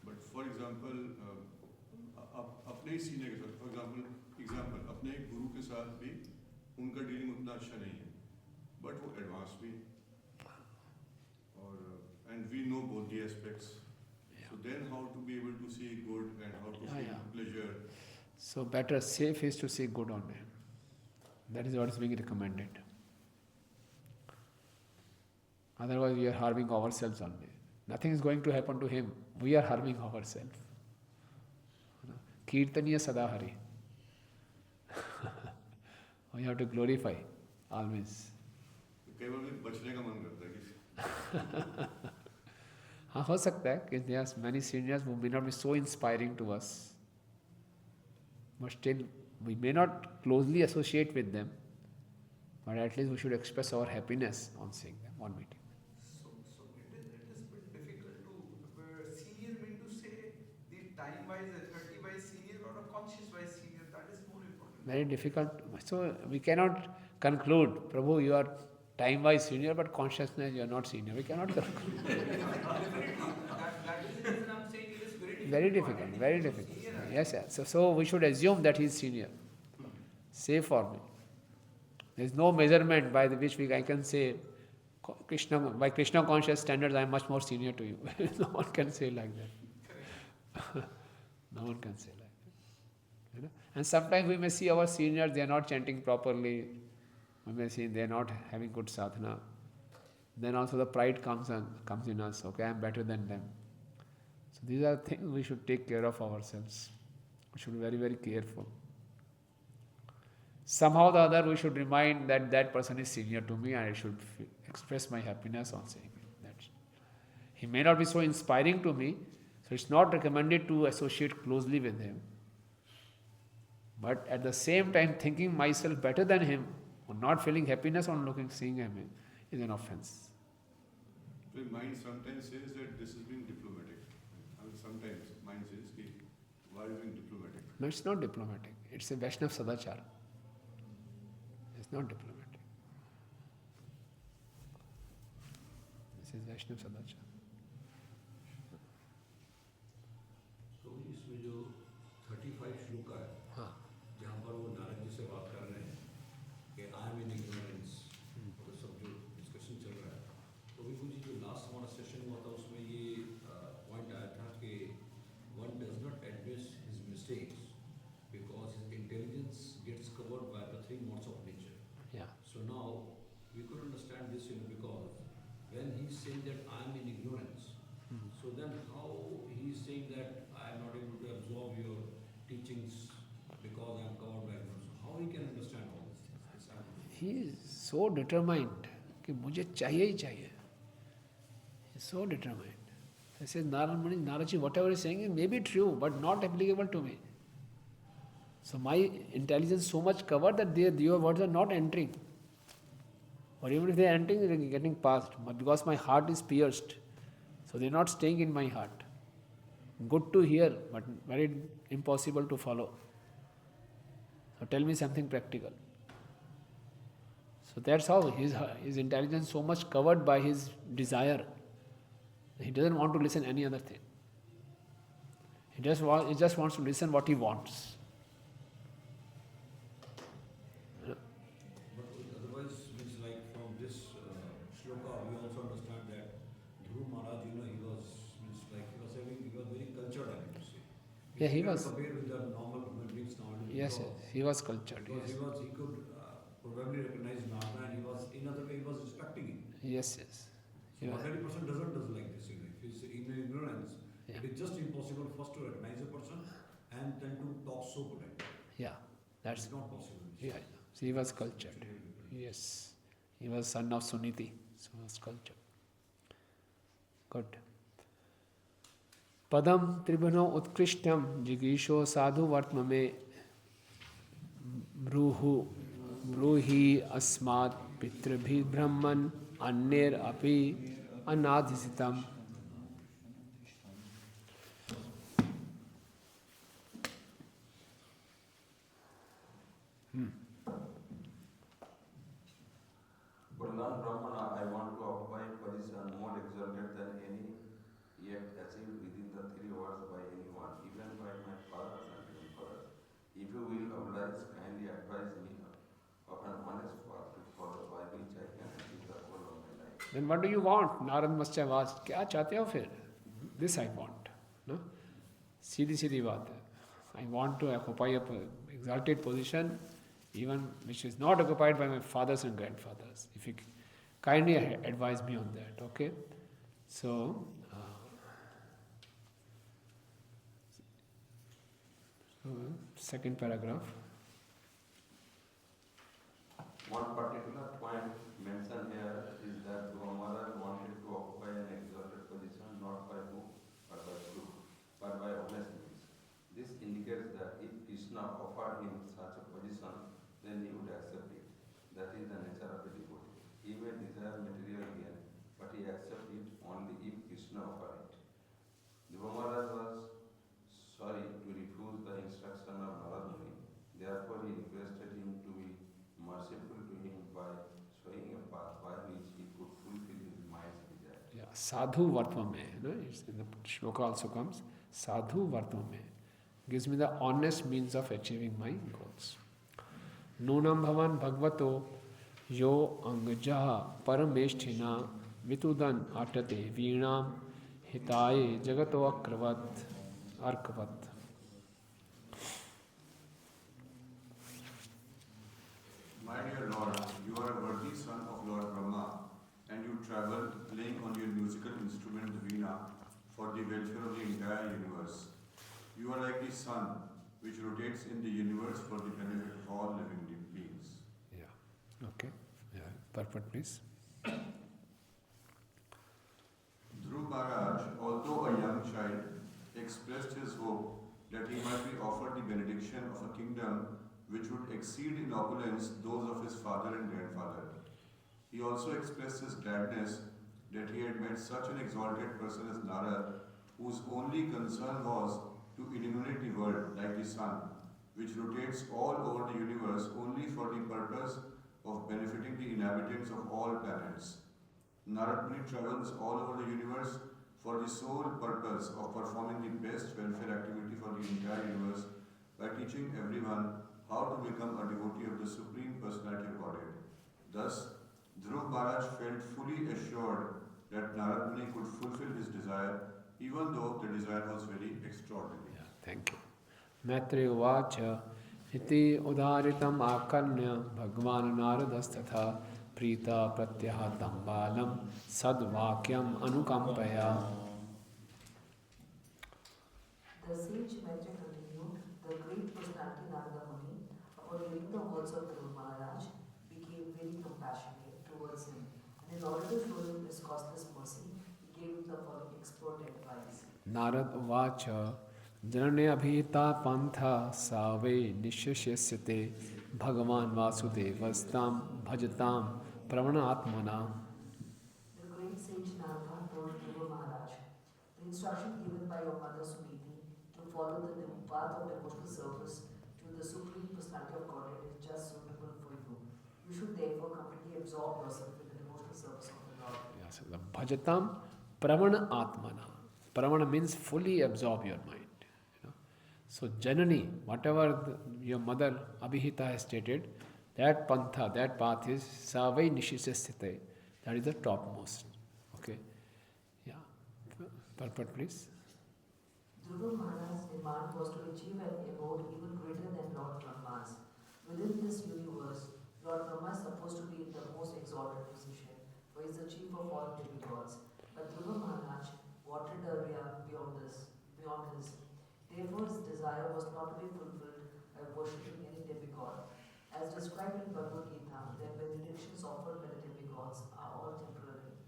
But for example, अपने ही सीनियर के साथ, for example, अपने एक गुरु के साथ भी उनका डीलिंग उतना अच्छा नहीं है, but वो एडवांस भी, और and we know both the aspects. So then how to be able to see good and how to see pleasure? So better safe is to see good on him. That is what is being recommended. Otherwise we are harming ourselves only. Nothing is going to happen to him. We are harming ourselves. Kirtaniya Sadahari. We have to glorify always. हाँ हो सकता है कि there are many seniors who may not be so inspiring to us, but still we may not closely associate with them, but at least we should express our happiness on seeing them, on meeting. So it is bit difficult to senior mean to say the time wise, authority wise senior or a conscious wise senior. That is more important. Very difficult. So we cannot conclude, Prabhu, you are time-wise senior, but consciousness you are not senior. We cannot conclude. That is the reason I'm saying it is Very difficult, very difficult. Yes, yes. So we should assume that he is senior. Say for me. There is no measurement by which I can say, Krishna, by Krishna conscious standards, I am much more senior to you. No one can say like that. No one can say like that. You know? And sometimes we may see our seniors, they are not chanting properly. We may see they are not having good sadhana. Then also the pride comes in us. Okay, I am better than them. So these are things we should take care of ourselves. We should be very, very careful. Somehow or the other, we should remind that that person is senior to me and I should express my happiness on saying it. He may not be so inspiring to me, so it's not recommended to associate closely with him. But at the same time, thinking myself better than him, or not feeling happiness on seeing him, is an offense. The mind sometimes says that this is being diplomatic. I mean, sometimes mind says, why are you being diplomatic? No, it's not diplomatic. It's a Vaishnav Sadachara. It's not diplomatic. This is Vaishnav Sadachara. तो इसमें जो 35 श्लोक है, हाँ, जहाँ पर वो नारद जी से बात कर रहे हैं कि आई एम इन इग्नोरेंस, और सब जो डिस्कशन चल रहा है, तो भी कुछ जो लास्ट हमारा सेशन हुआ था उसमें ये पॉइंट आया था कि one does not admit his mistakes because his intelligence gets covered by the three modes of nature. yeah. So now we could understand this, because when he is saying that I am in ignorance, so then how he is saying that I am not able to absorb your teachings because I am covered by ignorance. So how he can understand all these things? He is so determined कि मुझे चाहिए ही चाहिए. He is so determined. I said, Narad ji, whatever he is saying may be true, but not applicable to me. So my intelligence so much covered that your words are not entering. Or even if they are entering, they are getting past. But because my heart is pierced, so they are not staying in my heart. Good to hear, but very impossible to follow. So tell me something practical. So that's how his intelligence so much covered by his desire. He doesn't want to listen any other thing. He just wants to listen what he wants. But otherwise, means like from this shloka, we also understand that Dhruv Maharaj, he was very cultured, I have to say. Yeah, he was. Compared with the normal human beings nowadays. Yes, he was cultured. Because Yes. he could probably recognize Narada, and in other way he was respecting him. Yes, yes. So ordinary person does like this. If he's in ignorance, Yeah. it is just impossible first to recognize a person and then to talk so politely. Yeah, that's It's not possible. yeah. So he was cultured. Yes, he was son of Suniti, so he was cultured. Good. Padam tribhuno utkrishtam jigisho sadhu vartmame ब्रूहि अस्मात् पितृभि ब्रह्मन् अन्येर अपि अनाधिसितम्. Purlan Brahmana, I want to occupy a position more exalted than any yet achieved within the three words by anyone, even by my fathers and grandfathers. If you will oblige, kindly advise me of an honest path to follow by which I can achieve the goal of my life. Then what do you want? Narad must have asked, क्या चाहते हो फिर? This I want. No? सीधी बात है. I want to occupy a exalted position, even which is not occupied by my fathers and grandfathers. If you kindly advise me on that, okay? So, second paragraph. One particular point mentioned here is that Dhruva Maharaj wanted to occupy an exalted position not by book or by truth, but by honest means. This indicates that if Krishna offered him such a position, then he would accept it. That is the nature of a devotee. He may desire material gain, but he accepts it only if Krishna offered it. Dhruva Maharaj was sorry to refuse the instruction of Narad Muni. Therefore, he requested him to be merciful to him by showing a path by which he could fulfill his mind's desire. Yeah, sadhu vartvame. No? It's in the shloka also comes. sadhu varto mein. Gives me the honest means of achieving my goals. Nunam bhavan bhagavato yo angajaha parameshthina vitudan atate veenam hitaye jagato arkavat. My dear Lord, you are a worthy son of Lord Brahma, and you travel playing on your musical instrument the veena for the welfare of the entire universe. You are like the sun, which rotates in the universe for the benefit of all living beings. Yeah. Okay. Yeah. Purport, please. Dhruv Maharaj, although a young child, expressed his hope that he might be offered the benediction of a kingdom which would exceed in opulence those of his father and grandfather. He also expressed his gladness that he had met such an exalted person as Narad, whose only concern was to illuminate the world like the sun, which rotates all over the universe only for the purpose of benefiting the inhabitants of all planets. Narad Muni travels all over the universe for the sole purpose of performing the best welfare activity for the entire universe by teaching everyone how to become a devotee of the Supreme Personality of Godhead. Thus, Dhruv Maharaj felt fully assured that Narad Muni could fulfill his desire, even though the desire was very extraordinary. Yeah, thank you. Maitri Uvacha iti udharitam akarnya bhagwan naradastatha prita pratyahatam balam sadvakyam anukampaya. The sage Maitri continued, the great personality Narada Muni, upon hearing the words of Dhruv Maharaj, became very compassionate towards him, and in order to show him his costless mercy, he gave him the following expert advice. Narad Uvacha Janane abhita pantha save nishashyasate bhagavan vasudevastam bhajatam pravanatmana. The great sage Narada told Dhruva Maharaj, the instruction given by your mother Suniti to follow the path of devotional service to the Supreme Personality of Godhead is just suitable for you. You should therefore completely absorb yourself in the devotional service of the Lord. Yes, the bhajatam pravanatmana. Pravana means fully absorb your mind. So Janani, whatever your mother Abhihita has stated, that pantha, that path is Savai Nishisasthite. That is the topmost. Okay. Yeah. Purport, please. Dhruva Maharaj's demand was to achieve an abode even greater than Lord Brahma's. Within this universe, Lord Brahma is supposed to be in the most exalted position, for he is the chief of all demigods. But Dhruva Maharaj wanted a realm beyond his. Therefore, his desire was not to be fulfilled by worshipping any demigod. As described in Bhagavad Gita, the benedictions offered by the demigods are all temporary.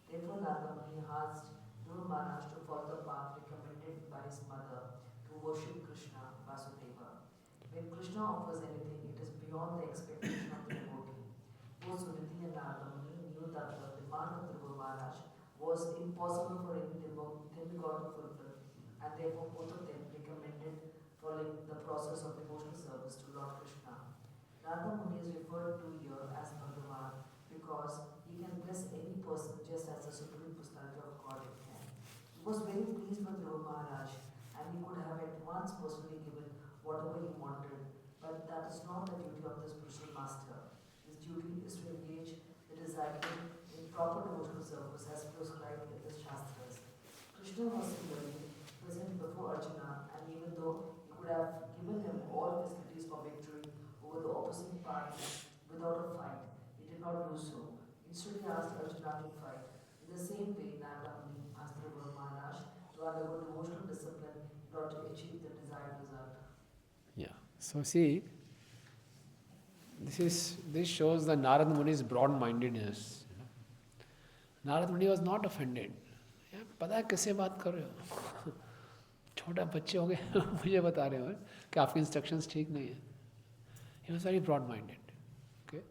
Therefore, Narada Muni asked Dhruva Maharaj to follow the path recommended by his mother to worship Krishna, Vasudeva. When Krishna offers anything, it is beyond the expectation of the devotee. Both Suniti and Narada Muni knew that the demand of Dhruva Maharaj was impossible for any demigod to fulfill, and therefore both of them recommended following the process of devotional service to Lord Krishna. Narada Muni is referred to here as Bhagavan because he can bless any person just as the Supreme Personality of Godhead can. He was very pleased with Dhruva Maharaj, and he could have at once personally given whatever he wanted, but that is not the duty of the spiritual master. His duty is to engage the disciple in proper devotional service as prescribed in the Shastras. Krishna was similarly present before Arjuna, and even though he could have given him all facilities for victory over the opposing party without a fight, he did not do so. Instead, he asked Arjuna to fight. In the same way, Narada Muni asked Dhruva Maharaj to undergo devotional discipline in order to achieve the desired result. Yeah. So see, this shows the Narada Muni's broad-mindedness. Narada Muni was not offended. पता है किससे बात कर रहे हो? छोटा बच्चे हो गए मुझे बता रहे हो कि आपकी इंस्ट्रक्शंस ठीक नहीं है. He was very broad-minded, okay,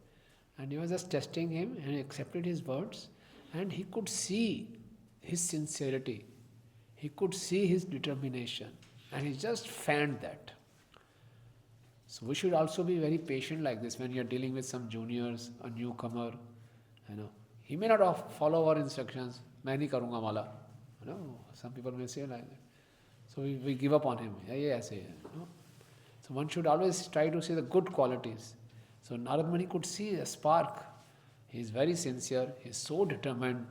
and he was just testing him, and he accepted his words, and he could see his sincerity, he could see his determination, and he just fanned that. So we should also be very patient like this when you are dealing with some juniors, a newcomer. He may not follow our instructions. मैं नहीं करूँगा माला. Some people may say like that. So we give up on him. Yes. No? So one should always try to see the good qualities. So Narad Muni could see a spark. He is very sincere, he is so determined,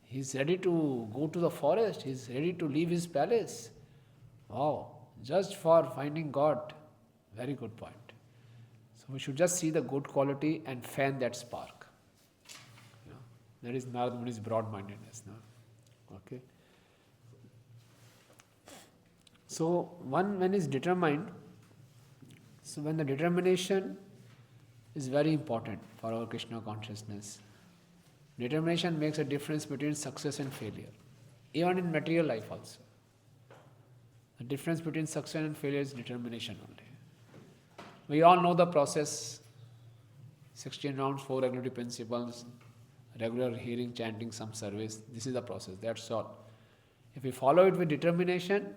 he is ready to go to the forest, he is ready to leave his palace. Wow, just for finding God. Very good point. So we should just see the good quality and fan that spark. You know, that is Narad Muni's broad-mindedness. No? Okay. So one when is determined, so when the determination is very important for our Krishna consciousness. Determination makes a difference between success and failure, even in material life also. The difference between success and failure is determination only. We all know the process, 16 rounds, 4 regulatory principles, regular hearing, chanting, some service. This is the process, that's all. If we follow it with determination,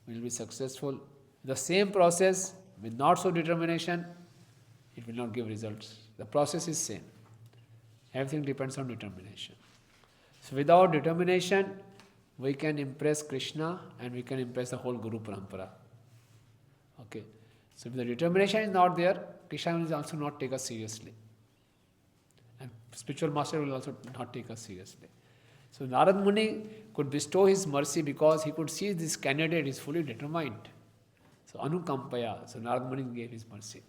we will be successful. The same process with not so determination, it will not give results. The process is same. Everything depends on determination. So without determination, we can impress Krishna and we can impress the whole Guru Parampara. Okay. So if the determination is not there, Krishna will also not take us seriously. And spiritual master will also not take us seriously. So Narad Muni could bestow his mercy because he could see this candidate is fully determined. So Anukampaya, so Narad Muni gave his mercy.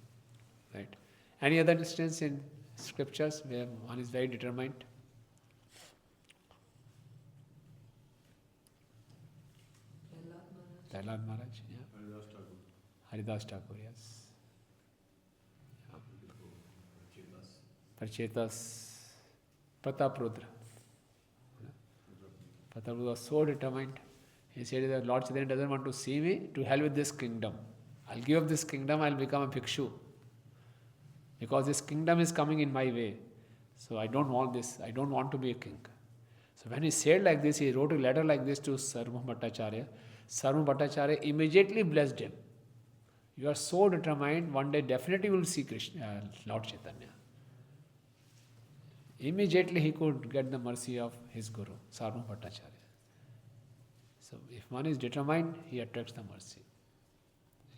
Right. Any other instance in scriptures where one is very determined? Prahlad Maharaj, yeah. Haridas Thakur, yes. Parchetas, Prataprudra. Prataprudra was so determined. He said that Lord Chaitanya doesn't want to see me, to hell with this kingdom. I'll give up this kingdom, I'll become a bhikshu. Because this kingdom is coming in my way. So I don't want this, I don't want to be a king. So when he said like this, he wrote a letter like this to Sarvabhauma Bhattacharya. Sarvabhauma Bhattacharya immediately blessed him. You are so determined, one day definitely will see Krishna, Lord Chaitanya. Immediately he could get the mercy of his Guru, Sarvabhauma Bhattacharya. So if one is determined, he attracts the mercy.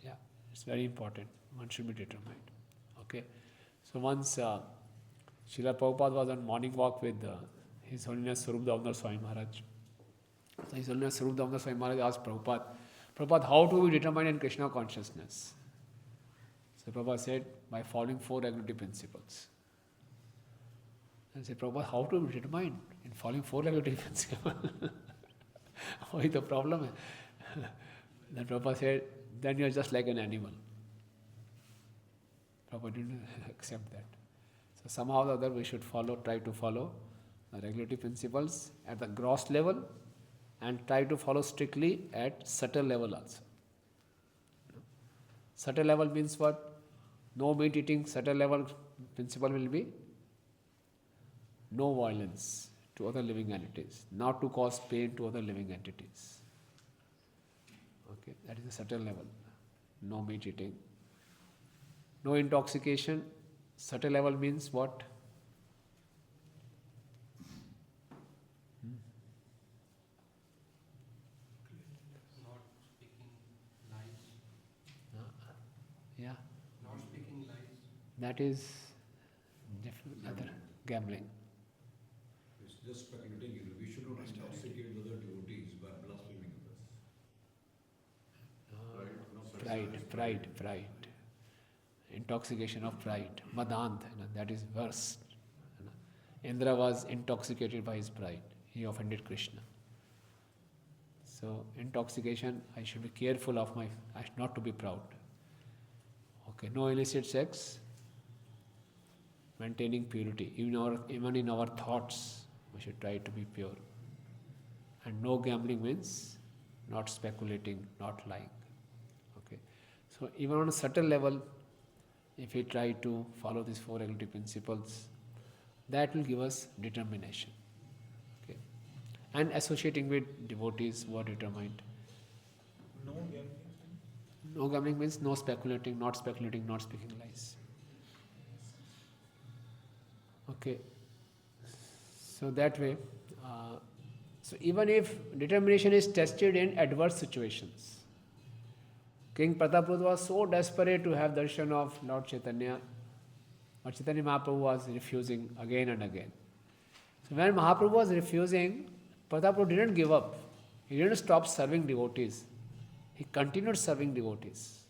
Yeah, it's very important. One should be determined. Okay. So once Srila Prabhupada was on morning walk with His Holiness Swarup Damodar Swami Maharaj. So His Holiness Swarup Damodar Swami Maharaj asked Prabhupada, Prabhupada, how to be determined in Krishna consciousness? So Prabhupada said, by following 4 regulatory principles. And said, Prabhupada, how to be determined in following 4 regulatory principles? What is the problem? Then Prabhupada said, then you are just like an animal. Prabhupada didn't accept that. So somehow or the other we should try to follow the regulatory principles at the gross level and try to follow strictly at subtle level also. Subtle level means what? No meat eating. Subtle level principle will be no violence to other living entities, not to cause pain to other living entities. Okay, that is the subtle level. No meat eating. No intoxication. Subtle level means what? Not speaking lies. Yeah. Not speaking lies. That is other gambling. It's just speculating. We should not intoxicate other devotees by blaspheming others. Pride. Intoxication of pride. Madant, that is worse. Indra was intoxicated by his pride. He offended Krishna. So intoxication, I should be careful of not to be proud. Okay, no illicit sex, maintaining purity. Even in our thoughts, we should try to be pure. And no gambling means not speculating, not lying. Okay, so even on a subtle level, if we try to follow these 4 regulatory principles, that will give us determination. Okay, and associating with devotees who are determined. No gambling? No gambling means no speculating, not speaking lies. Okay, so that way So even if determination is tested in adverse situations, King Prataprudra was so desperate to have darshan of Lord Chaitanya, but Chaitanya Mahaprabhu was refusing again and again. So when Mahaprabhu was refusing, Prataprudra didn't give up. He didn't stop serving devotees. He continued serving devotees.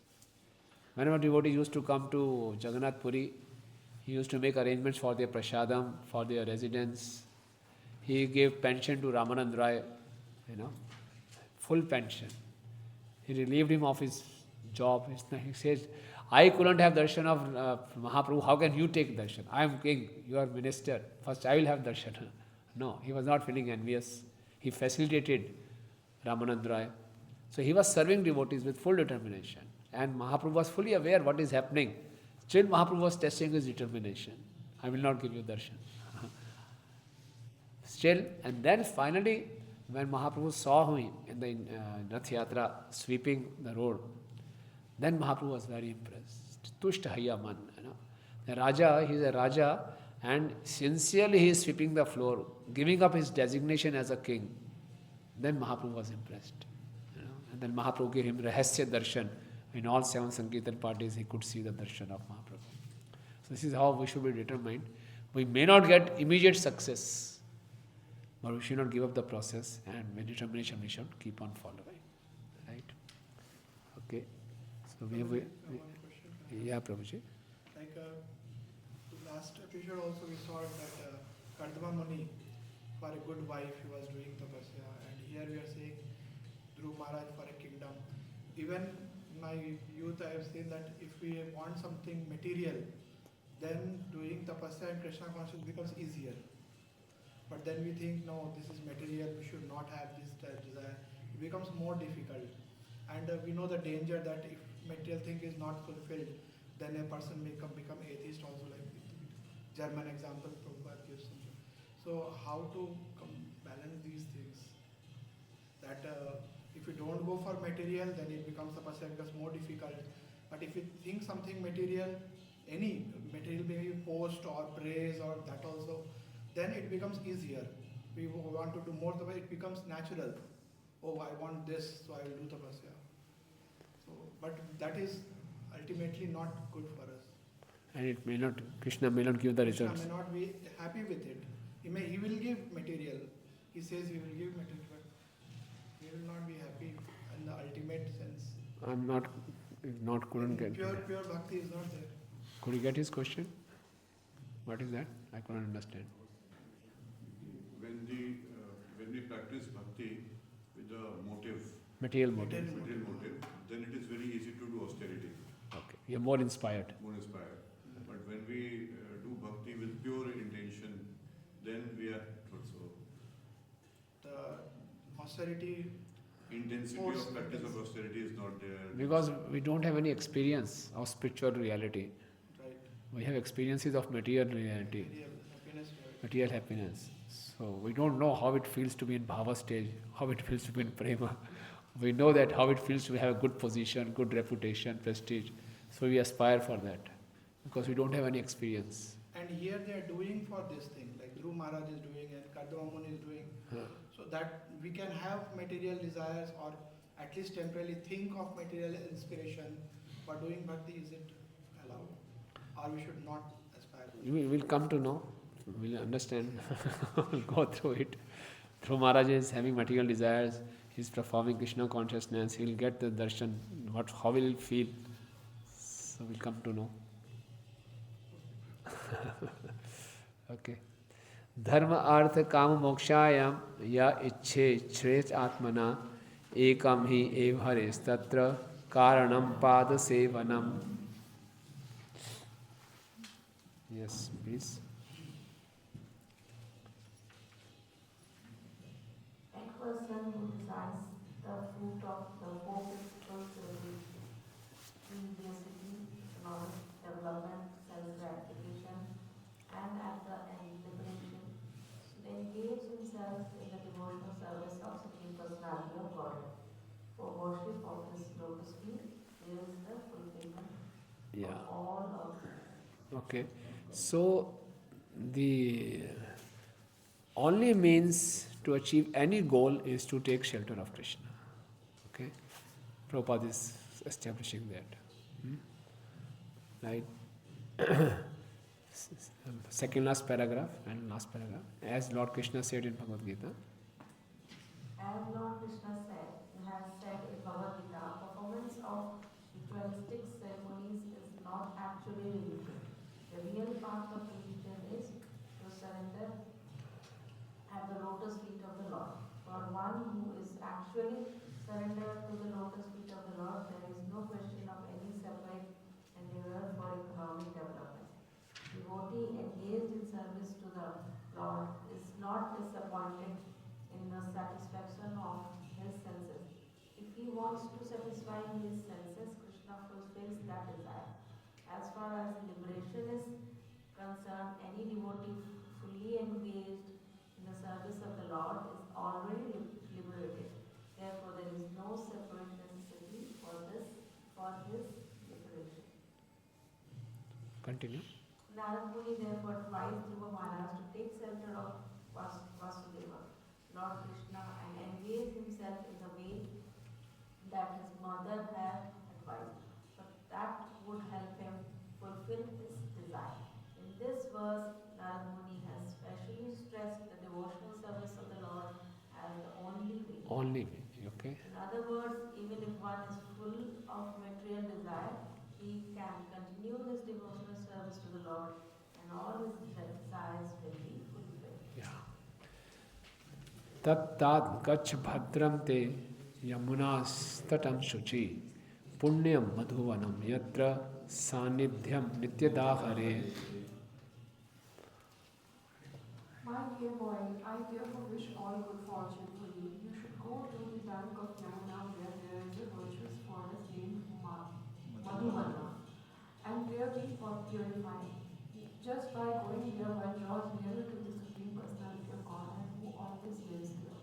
Whenever devotees used to come to Jagannath Puri, he used to make arrangements for their prasadam, for their residence. He gave pension to Ramanand Rai, full pension. He relieved him of his job. He says, I couldn't have darshan of Mahaprabhu. How can you take darshan? I am king, you are minister. First I will have darshan. No, he was not feeling envious. He facilitated Ramanand Rai. So he was serving devotees with full determination. And Mahaprabhu was fully aware what is happening. Still Mahaprabhu was testing his determination. I will not give you darshan. Still, and then finally, when Mahaprabhu saw him in the Rath Yatra sweeping the road, then Mahaprabhu was very impressed. Tushta Haya Man. The Raja, he is a Raja, and sincerely he is sweeping the floor, giving up his designation as a king. Then Mahaprabhu was impressed. And then Mahaprabhu gave him Rahasya Darshan. In all 7 Sankirtan parties, he could see the darshan of Mahaprabhu. So this is how we should be determined. We may not get immediate success, but we should not give up the process, and with determination we should keep on following. Right? Okay. So we have... One question. Yeah, Prabhuji. Like last episode also we saw that Kardama Muni, for a good wife, he was doing tapasya, and here we are saying Dhruv Maharaj for a kingdom. Even in my youth I have seen that if we want something material, then doing tapasya and Krishna consciousness becomes easier. But then we think, no, this is material, we should not have this desire. It becomes more difficult. And we know the danger that if material thing is not fulfilled, then a person may become atheist also, like the German example Prabhupada gives. So how to balance these things? That if you don't go for material, then it becomes tapasya becomes more difficult. But if you think something material, any material, maybe post or praise or that also, then it becomes easier. We want to do more, it becomes natural. Oh, I want this, so I will do tapasya. So, but that is ultimately not good for us. And it may not, Krishna may not give the results. Krishna may not be happy with it. He will give material. He says he will give material, but he will not be happy in the ultimate sense. Couldn't get. Pure bhakti is not there. Could you get his question? What is that? I couldn't understand. When we practice bhakti with the motive, Material motive. then it is very easy to do austerity. Okay. You're more inspired. But when we do bhakti with pure intention, then we are also. The austerity. Intensity of practice of austerity is not there. Because we don't have any experience of spiritual reality. Right. We have experiences of material reality, material happiness. So we don't know how it feels to be in bhava stage, how it feels to be in prema. We know that how it feels to have a good position, good reputation, prestige. So we aspire for that because we don't have any experience. And here they are doing for this thing, like Dhruv Maharaj is doing and Kardama Muni is doing. So that we can have material desires or at least temporarily think of material inspiration, but doing bhakti, is it allowed? Or we should not aspire? We will come to know, we'll understand, we'll go through it. Dhruv Maharaj is having material desires, he's performing Krishna consciousness, he'll get the darshan, how will he feel? So we'll come to know. Okay. Dharma artha kama mokshayam ya ichhe shresh atmana ekam hi ev hares tatra karanam pada sevanam. Yes, please. A person who desires the fruit of the four principles curiosity, knowledge, development, self-gratification, and at the end liberation, should engage himself in the devotional service of Supreme Personality of Godhead. For worship of His lotus feet, there is the fulfillment of all of them. Okay. So the only means to achieve any goal is to take shelter of Krishna. Okay? Prabhupada is establishing that. Right? Second last paragraph and last paragraph. As Lord Krishna said in Bhagavad Gita. As Lord Krishna has said in Bhagavad Gita, performance of ritualistic ceremonies is not actually religion. The real path of religion is to surrender at the lotus feet of the Lord. For one who is actually surrendered to the lotus feet of the Lord, there is no question of any separate endeavor for economic development. Devotee engaged in service to the Lord is not disappointed in the satisfaction of his senses. If he wants to satisfy his senses, Krishna fulfills that desire. As far as liberation is concerned, any devotee fully engaged in the service of the Lord is already liberated. Therefore, there is no separate necessity for his liberation. Continue. Narad Muni therefore advised Dhruva Maharaj to take shelter of Vasudeva, Lord Krishna, and engage himself in the way that his mother had advised. But that would help him fulfill his desire. In this verse, Narad Muni has specially stressed the devotional service of the Lord as the only way. Only way, okay? In other words, even if one is full of material desire, he can continue his devotional service to the Lord and all his desires will be fulfilled. Yeah. Tat tat gach bhadram te yamunas tatam shuchi punyam madhuvanam yatra sanidhyam nityadahare. My dear boy, I therefore wish all good fortune for you. You should go to the bank of Yamuna where there is a virtuous forest named Madhuvana, and there be purified. Just by going there, one draws nearer to the Supreme Personality of Godhead who always lives there.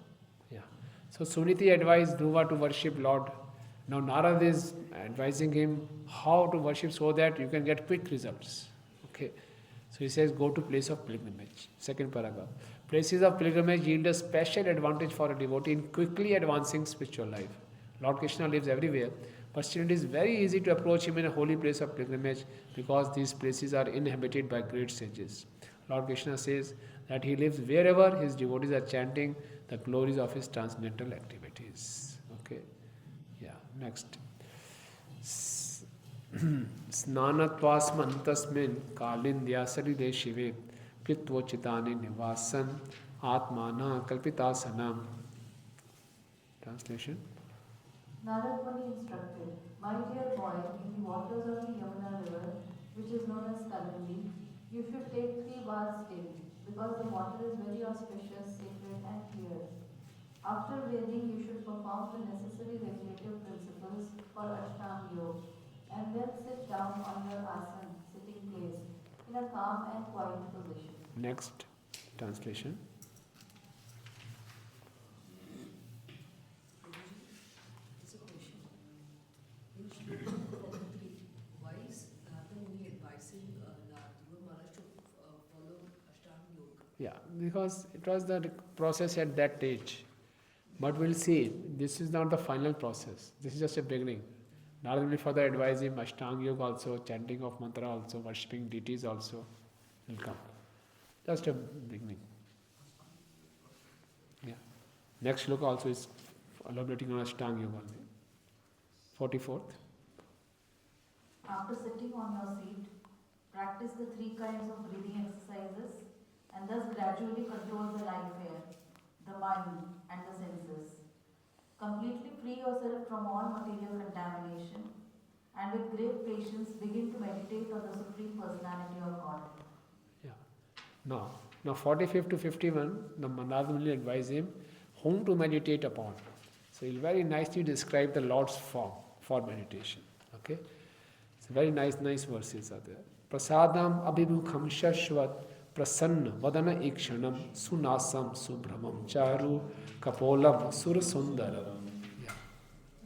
Yeah. So Suniti advised Dhruva to worship Lord. Now Narad is advising him how to worship so that you can get quick results. Okay. So he says, go to place of pilgrimage. Second paragraph. Places of pilgrimage yield a special advantage for a devotee in quickly advancing spiritual life. Lord Krishna lives everywhere, but still it is very easy to approach him in a holy place of pilgrimage because these places are inhabited by great sages. Lord Krishna says that he lives wherever his devotees are chanting the glories of his transcendental activities. Okay. Yeah. Next. स्नानत्वास्मन् तस्मिन् कालिन्द्यासलिले शिवे कृत्वोचितानि निवासन् आत्मानः कल्पितासनम्. Translation. Narad Muni instructed, my dear boy, in the waters of the Yamuna river, which is known as Kalindi, you should take 3 baths daily, because the water is very auspicious, sacred and clear. After bathing, you should perform the necessary regulative principles for Ashtanga Yoga, and then sit down on your asana, sitting place, in a calm and quiet position. Next translation. It's a question. Why is Narada Muni advising Dhruva Maharaj to follow Ashtanga Yoga? Yeah, because it was the process at that stage. But we'll see, this is not the final process. This is just a beginning. Narada Muni further advise him Ashtanga Yoga also, chanting of mantra also, worshipping deities also will come. Just a beginning. Yeah. Next shloka also is elaborating on Ashtanga Yoga only. 44th. After sitting on your seat, practice the 3 kinds of breathing exercises and thus gradually control the life air, the mind and the senses. Completely free yourself from all material contamination and with great patience begin to meditate on the Supreme Personality of God. Yeah. Now 45 to 51, the Narada Muni advise him whom to meditate upon. So he'll very nicely describe the Lord's form for meditation. Okay? So very nice verses are there. Prasadam abhimukham shashvat prasanna vadana ikshanam sunasam subramam charu kapolam surasundaram. Yeah.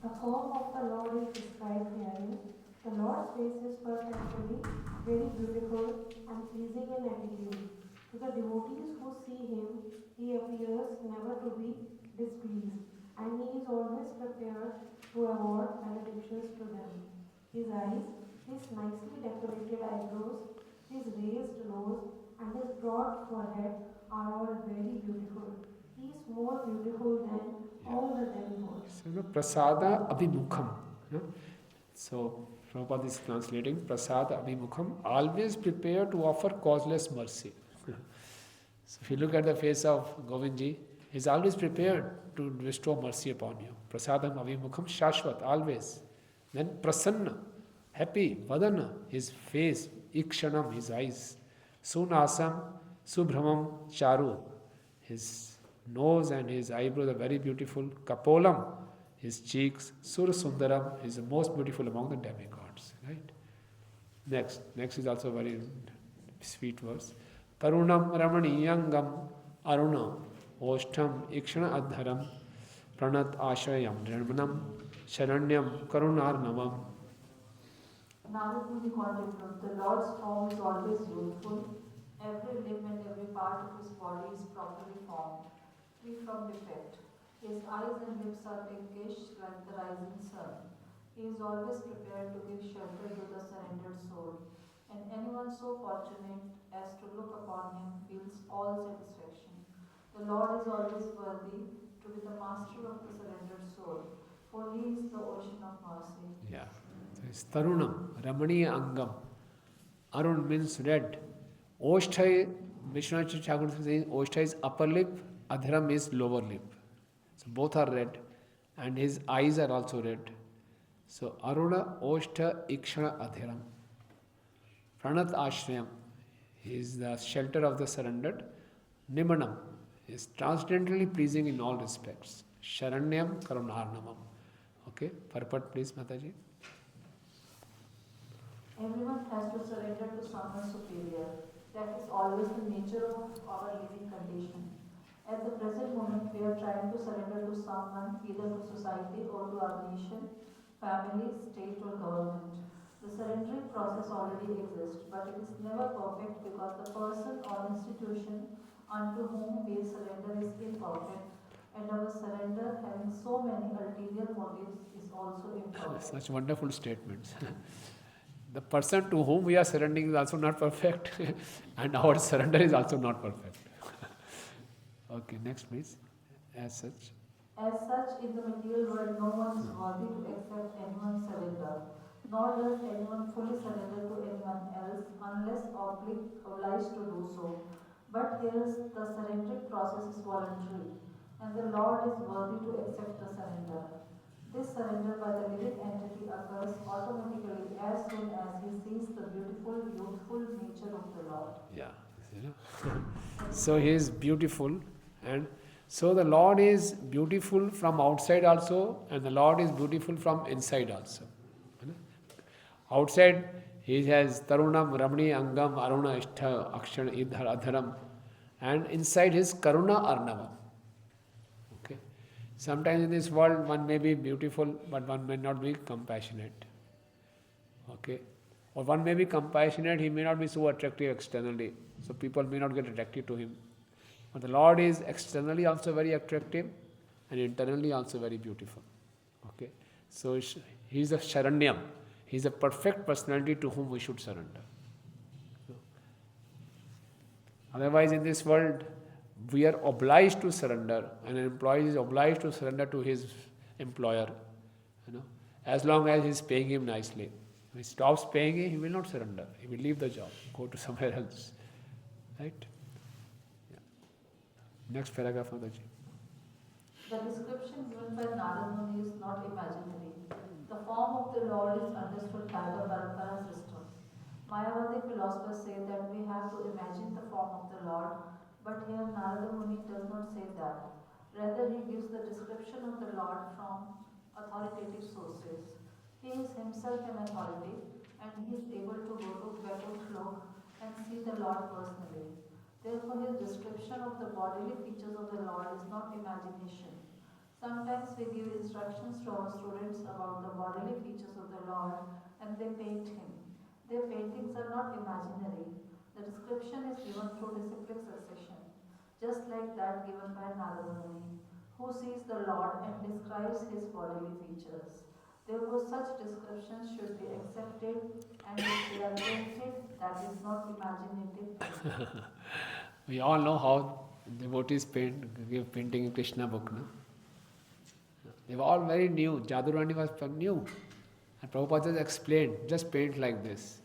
The form of the Lord is described here. The Lord's face is perpetually very beautiful and pleasing in attitude. To the devotees who see him, he appears never to be displeased, and he is always prepared to award benedictions to them. His eyes, his nicely decorated eyebrows, his raised nose, and his broad forehead are all very beautiful. He is more beautiful than all the demigods. So, prasada abhimukham. So, Prabhupada is translating prasada abhimukham, always prepared to offer causeless mercy. So, if you look at the face of Govindji, he is always prepared to bestow mercy upon you. Prasadam abhimukham shashvat, always. Then prasanna, happy, vadana, his face, ikshanam, his eyes. Sunasam, subhramam, charu, his nose and his eyebrows are very beautiful. Kapolam, his cheeks. Sur sundaram is the most beautiful among the demigods. Right? Next is also a very sweet verse. Tarunam ramaniyangam aruna oshtam ikshana adharam pranat ashayam nirmanam sharanyam karunarnavam. Narad Muni continued, the Lord's form is always youthful. Every limb and every part of his body is properly formed, free from defect. His eyes and lips are pinkish like the rising sun. He is always prepared to give shelter to the surrendered soul, and anyone so fortunate as to look upon him feels all satisfaction. The Lord is always worthy to be the master of the surrendered soul, for he is the ocean of mercy. Yeah. So it's Tarunam, Ramaniya Angam. Arun means red. Osthai, Vishwanath Thakur says Osthai is upper lip, Adharam is lower lip. So both are red, and his eyes are also red. So Aruna, Oshtha, Ikshana, Adhiram. Pranat Ashrayam is the shelter of the surrendered. Nimanam is transcendently pleasing in all respects. Sharanyam, Karunarnamam. Okay, purport please, Mataji. Everyone has to surrender to someone superior. That is always the nature of our living condition. At the present moment, we are trying to surrender to someone, either to society or to our nation, family, state or government. The surrendering process already exists, but it is never perfect because the person or institution unto whom we surrender is imperfect, and our surrender, having so many ulterior motives, is also imperfect. Such wonderful statements. The person to whom we are surrendering is also not perfect, and our surrender is also not perfect. Okay, next please. As such, In the material world, no one is worthy to accept anyone's surrender, nor does anyone fully surrender to anyone else unless obliged to do so. But here the surrendering process is voluntary, and the Lord is worthy to accept the surrender. This surrender by the living entity occurs automatically as soon as he sees the beautiful, youthful nature of the Lord. yeah, so he is beautiful, and so the Lord is beautiful from outside also, and the Lord is beautiful from inside also. Outside, he has Tarunam, Ramani, Angam, Aruna, Ishtha, Akshana, Idhar, Adharam, and inside his Karuna Arnavam. Okay. Sometimes in this world, one may be beautiful, but one may not be compassionate. Okay. Or one may be compassionate, he may not be so attractive externally, so people may not get attracted to him. But the Lord is externally also very attractive, and internally also very beautiful. Okay. So he is a Sharanyam. He is a perfect personality to whom we should surrender. Otherwise, in this world, we are obliged to surrender, and an employee is obliged to surrender to his employer. As long as he is paying him nicely. If he stops paying him, he will not surrender. He will leave the job, go to somewhere else. Right? Yeah. Next paragraph, Mataji. The description given by Narad Muni is not imaginary. The form of the Lord is understood by the Parampara system. Mayavadi philosophers say that we have to imagine the form of the Lord, but here Narada Muni does not say that. Rather, he gives the description of the Lord from authoritative sources. He is himself an authority, and he is able to go to Vaikuntha and see the Lord personally. Therefore, his description of the bodily features of the Lord is not imagination. Sometimes we give instructions to our students about the bodily features of the Lord, and they paint him. Their paintings are not imaginary. The description is given through disciplic succession, just like that given by Narada Muni, who sees the Lord and describes his bodily features. Therefore, such descriptions should be accepted, and if they are painted, that is not imaginative painting. We all know how devotees give painting in Krishna book, no? They were all very new. Jadurani was new. And Prabhupada just explained, just paint like this.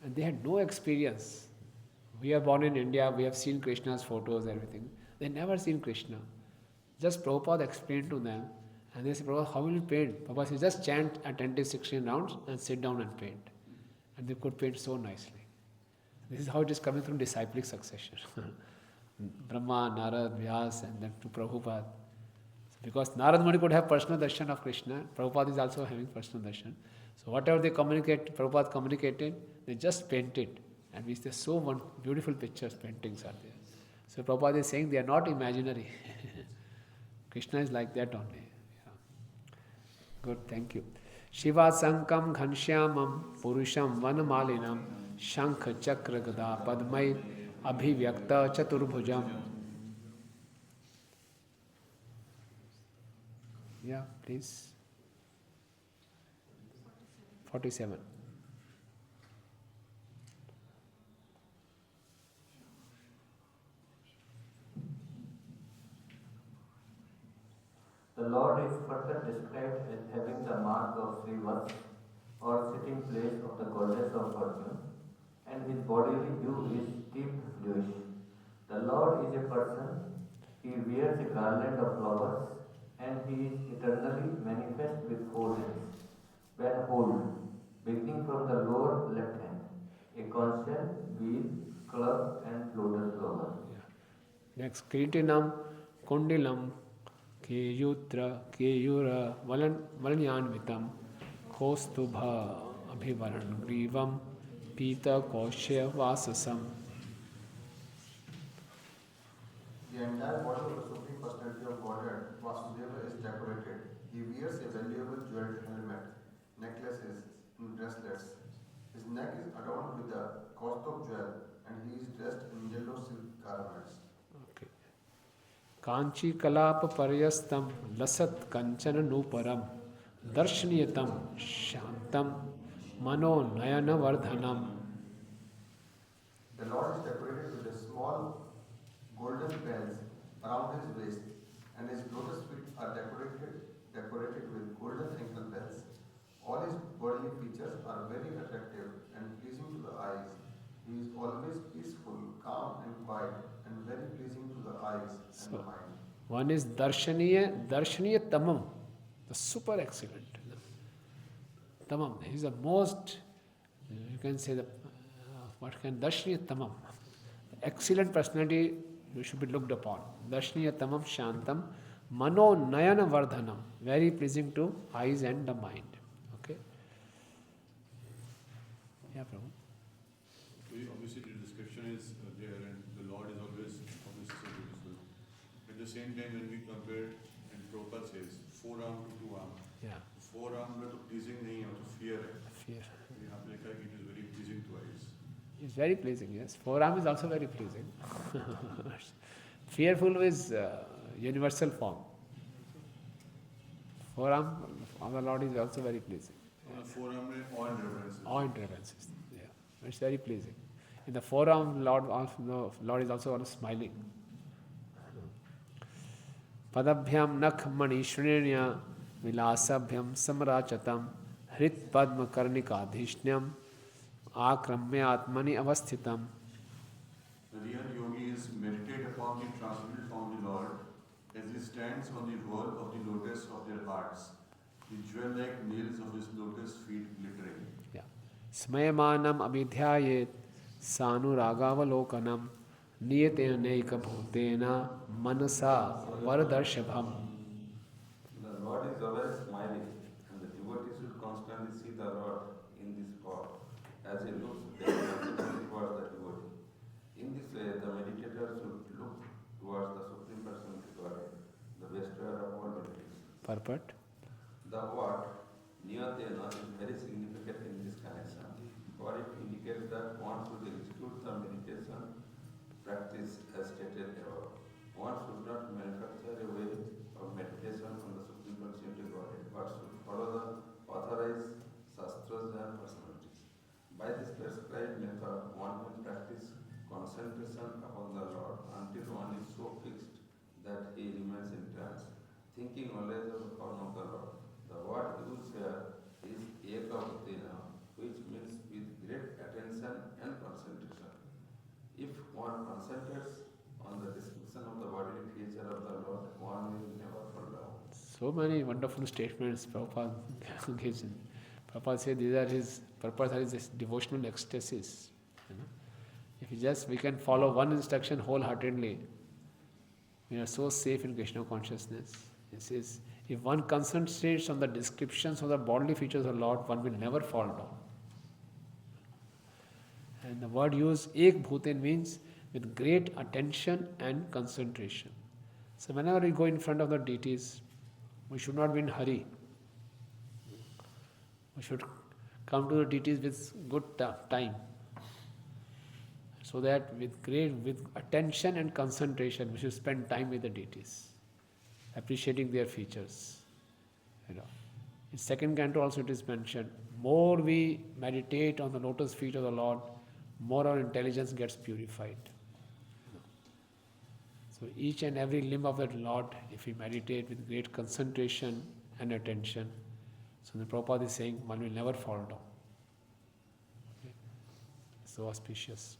And they had no experience. We are born in India, we have seen Krishna's photos, everything. They never seen Krishna. Just Prabhupada explained to them, and they said, Prabhupada, how will you paint? Prabhupada said, just chant attentive 16 rounds and sit down and paint. And they could paint so nicely. This is how it is coming through disciplic succession. Brahma, Narad, Vyas, and then to Prabhupada. Because Narad Muni could have personal darshan of Krishna, Prabhupada is also having personal darshan. So whatever they communicate, Prabhupada communicated, they just painted. And we see so one beautiful pictures, paintings are there. So Prabhupada is saying they are not imaginary. Krishna is like that only. Yeah. Good, thank you. Shiva Sankam Ghanshyamam Purusham Vanamalinam Shankha Chakra Gada Padmai Abhivyakta Chaturbhujam. Yeah, please. 47. The Lord is further described as having the mark of Srivas, or sitting place of the goddess of fortune, and his bodily hue is deep bluish. The Lord is a person, he wears a garland of flowers, and he is eternally manifest with 4 hands. When hold, beginning from the lower left hand, a conch shell, wheel, club, and lotus flower. Next, Kritinam Kundilam Keyura Valanyanvitam Kostubha Abhivaran Grivam Pita Koshya Vasasam. The entire body of the Supreme Personality of Godhead, Vasudeva, is decorated. He wears a valuable jeweled helmet, necklaces, and bracelets. His neck is adorned with a Kaustubh jewel, and he is dressed in yellow silk garments. Okay. Kanchi Kalapa Paryastam Lasat Kanchana Nuparam Darshniyatam Shantam Mano Nayana Vardhanam. The Lord is decorated with a small golden bells around his waist, and his lotus feet are decorated with golden ankle bells. All his bodily features are very attractive and pleasing to the eyes. He is always peaceful, calm and quiet, and very pleasing to the eyes and the mind. One is Darshaniya Tamam, the super excellent. Tamam, he is the most, you can say Darshaniya Tamam. Excellent personality should be looked upon. Darshaniya Tamam Shantam Mano Nayana Vardhanam, very pleasing to eyes and the mind. Okay? Yeah, Prabhu. Obviously, the description is there, and the Lord is always obviously so beautiful. At the same time, when we compare, and Prabhupada says, 4 arm to 2 arm. Yeah. 4 arm में तो pleasing नहीं है, वो तो fear है. Fear. यहाँ पे लिखा है कि it is very pleasing to eyes. It's very pleasing, yes. Forearm is also very pleasing. Fearful is universal form. Forearm of the Lord is also very pleasing. Forearm में awe and reverence. Awe and reverence. Yeah, it's very pleasing. In the forearm, Lord is also smiling. Padabhyam nakh mani shrenya vilasabhyam samrachatam hrit padma karnika dhishnyam akramya atmani avasthitam. The real yogi is meditate upon the transcendental form of the Lord as he stands on the wall of the lotus of their hearts, the jewel-like nails of his lotus feet glittering. Yeah. Smayamanam abhidhyayet sanuragavalokanam niyatena neika bhutena manasa varadarshabham. The Lord is always smiling, and the devotee should constantly see the Lord in this form. As he looks, they will towards the devotee. In this way, the meditator should look towards the Supreme Personality Godhead, the bestower of all benefits. Purport. The word Niyatena is very significant in this connection, for it indicates that one should execute the practice as stated above. One should not manufacture a way of meditation on the Supreme Personality Godhead, but should follow the authorized shastras and personalities. By this prescribed method, one can practice concentration upon the Lord until one is so fixed that he remains in trance, thinking always of the form of the Lord. The word used here is ekavatina, which means with great attention and concentration. If one concentrates on the description of the bodily feature of the Lord, one will never fall down. So many wonderful statements Prabhupada gives in. Prabhupada said these are his purpose, are his devotional ecstasies. You know? If we can follow one instruction wholeheartedly, we are so safe in Krishna consciousness. He says, if one concentrates on the descriptions of the bodily features of the Lord, one will never fall down. And the word used, ek bhutin, means with great attention and concentration. So whenever we go in front of the deities, we should not be in hurry. We should come to the deities with good time. So that with attention and concentration, we should spend time with the deities, appreciating their features. You know, in second canto also it is mentioned, more we meditate on the lotus feet of the Lord, more our intelligence gets purified. So each and every limb of that Lord, if we meditate with great concentration and attention, so the Prabhupada is saying one will never fall down. Okay. So auspicious.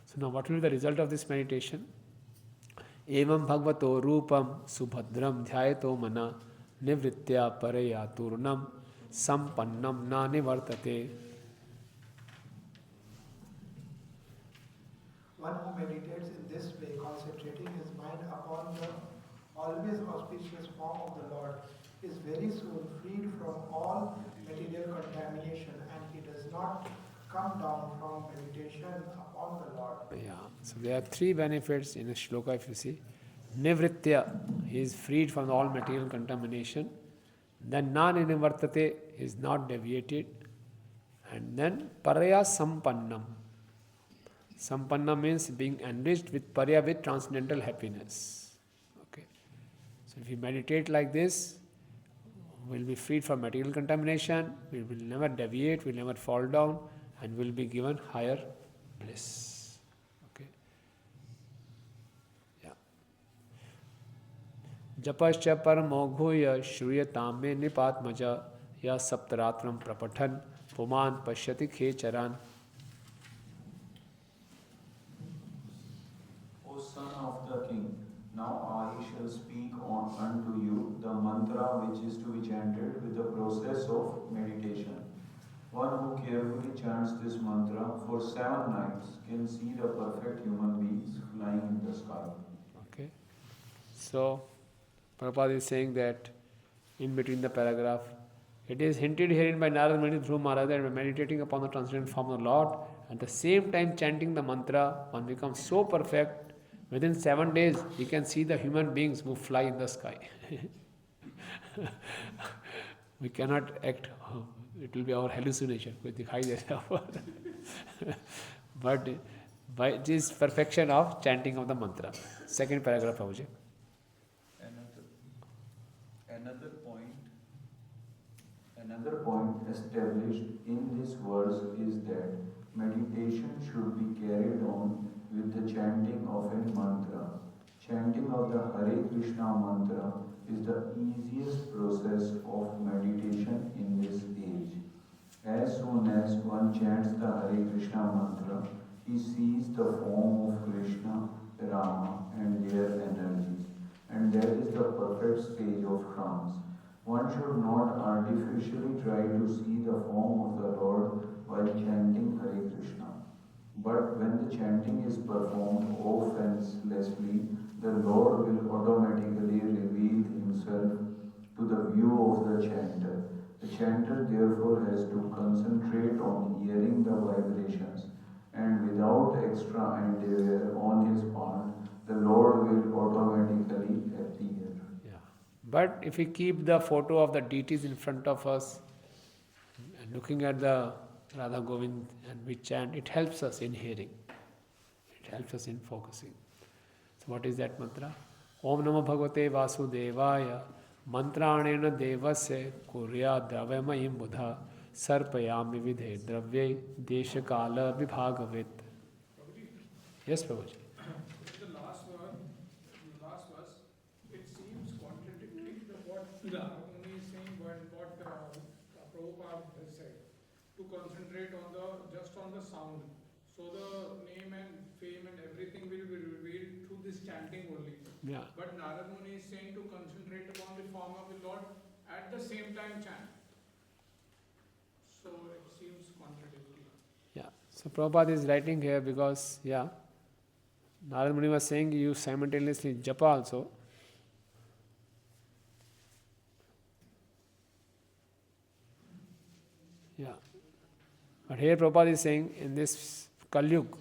So now what will be the result of this meditation? Evam bhagavato rupam subhadram dhyayato mana nivritya paraya turnam sampannam na nivartate. One who meditates in this way, concentrating his mind upon the always auspicious form of the Lord, is very soon freed from all material contamination, and he does not come down from meditation upon the Lord. Yeah, so there are three benefits in a shloka if you see. Nivritya, he is freed from all material contamination. Then nanivartate, is not deviated. And then paraya sampannam. Sampanna means being enriched with parya, with transcendental happiness. Okay. So if you meditate like this, we'll be freed from material contamination, we will never deviate, we'll never fall down, and will be given higher bliss. Okay. Yeah. Japascha paramoghuya shruyatame nipatmaja ya saptaratram prapathan puman pashyati khecharan. O son of the king, now I shall speak on unto you the mantra which is to be chanted with the process of meditation. One who carefully chants this mantra for 7 nights can see the perfect human beings flying in the sky. Okay. So, Prabhupada is saying that in between the paragraph, it is hinted herein by Narada Muni Dhruva Maharaj that by meditating upon the transcendent form of the Lord, at the same time chanting the mantra, one becomes so perfect, within 7 days he can see the human beings who fly in the sky. We cannot act, it will be our hallucination. But by this perfection of chanting of the mantra. Second paragraph, Prabhuji. Another point established in this verse is that meditation should be carried on with the chanting of a mantra. Chanting of the Hare Krishna mantra is the easiest process of meditation in this age. As soon as one chants the Hare Krishna mantra, he sees the form of Krishna, Rama and their energies. And that is the perfect stage of trance. One should not artificially try to see the form of the Lord while chanting Hare Krishna. But when the chanting is performed offenselessly, the Lord will automatically reveal himself to the view of the chanter. The chanter therefore has to concentrate on hearing the vibrations, and without extra endeavor on his part, the Lord will automatically appear. Yeah. But if we keep the photo of the deities in front of us, and looking at the Radha Govind and we chant, it helps us in hearing. It helps us in focusing. So what is that mantra? Om Namo Bhagavate Vasudevaya Mantranena Devasya Kurya Dravyamayim Buddha Sarpayami Vidhe Dravye Deshakala Vibhagavit. Yes, Prabhuji. The last verse, it seems contradictory to what Narada is saying, what Prabhupada has said, to concentrate just on the sound. So the name and fame and everything will be revealed through this chanting only. Yeah. But Narada Muni is saying to concentrate upon the form of the Lord at the same time chant. So it seems contradictory. Yeah. So Prabhupada is writing here because, Narada Muni was saying you simultaneously japa also. Yeah. But here Prabhupada is saying in this Kali Yuga,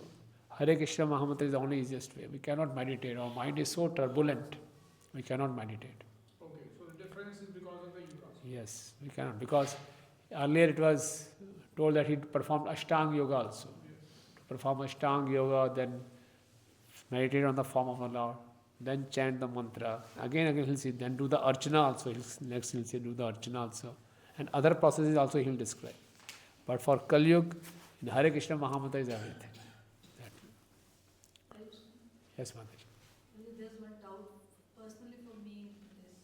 Hare Krishna Mahamantra is the only easiest way. We cannot meditate. Our mind is so turbulent, we cannot meditate. Okay, so the difference is because of the yugas. Yes, we cannot. Because earlier it was told that he performed Ashtanga Yoga also. To perform Ashtanga Yoga, then meditate on the form of the Lord, then chant the mantra. Again he'll say, then do the Archana also. Next he'll say, do the Archana also. And other processes also he'll describe. But for Kali Yuga, in Hare Krishna Mahamantra is everything. Yes, Mataji. There's one doubt. Personally for me, this,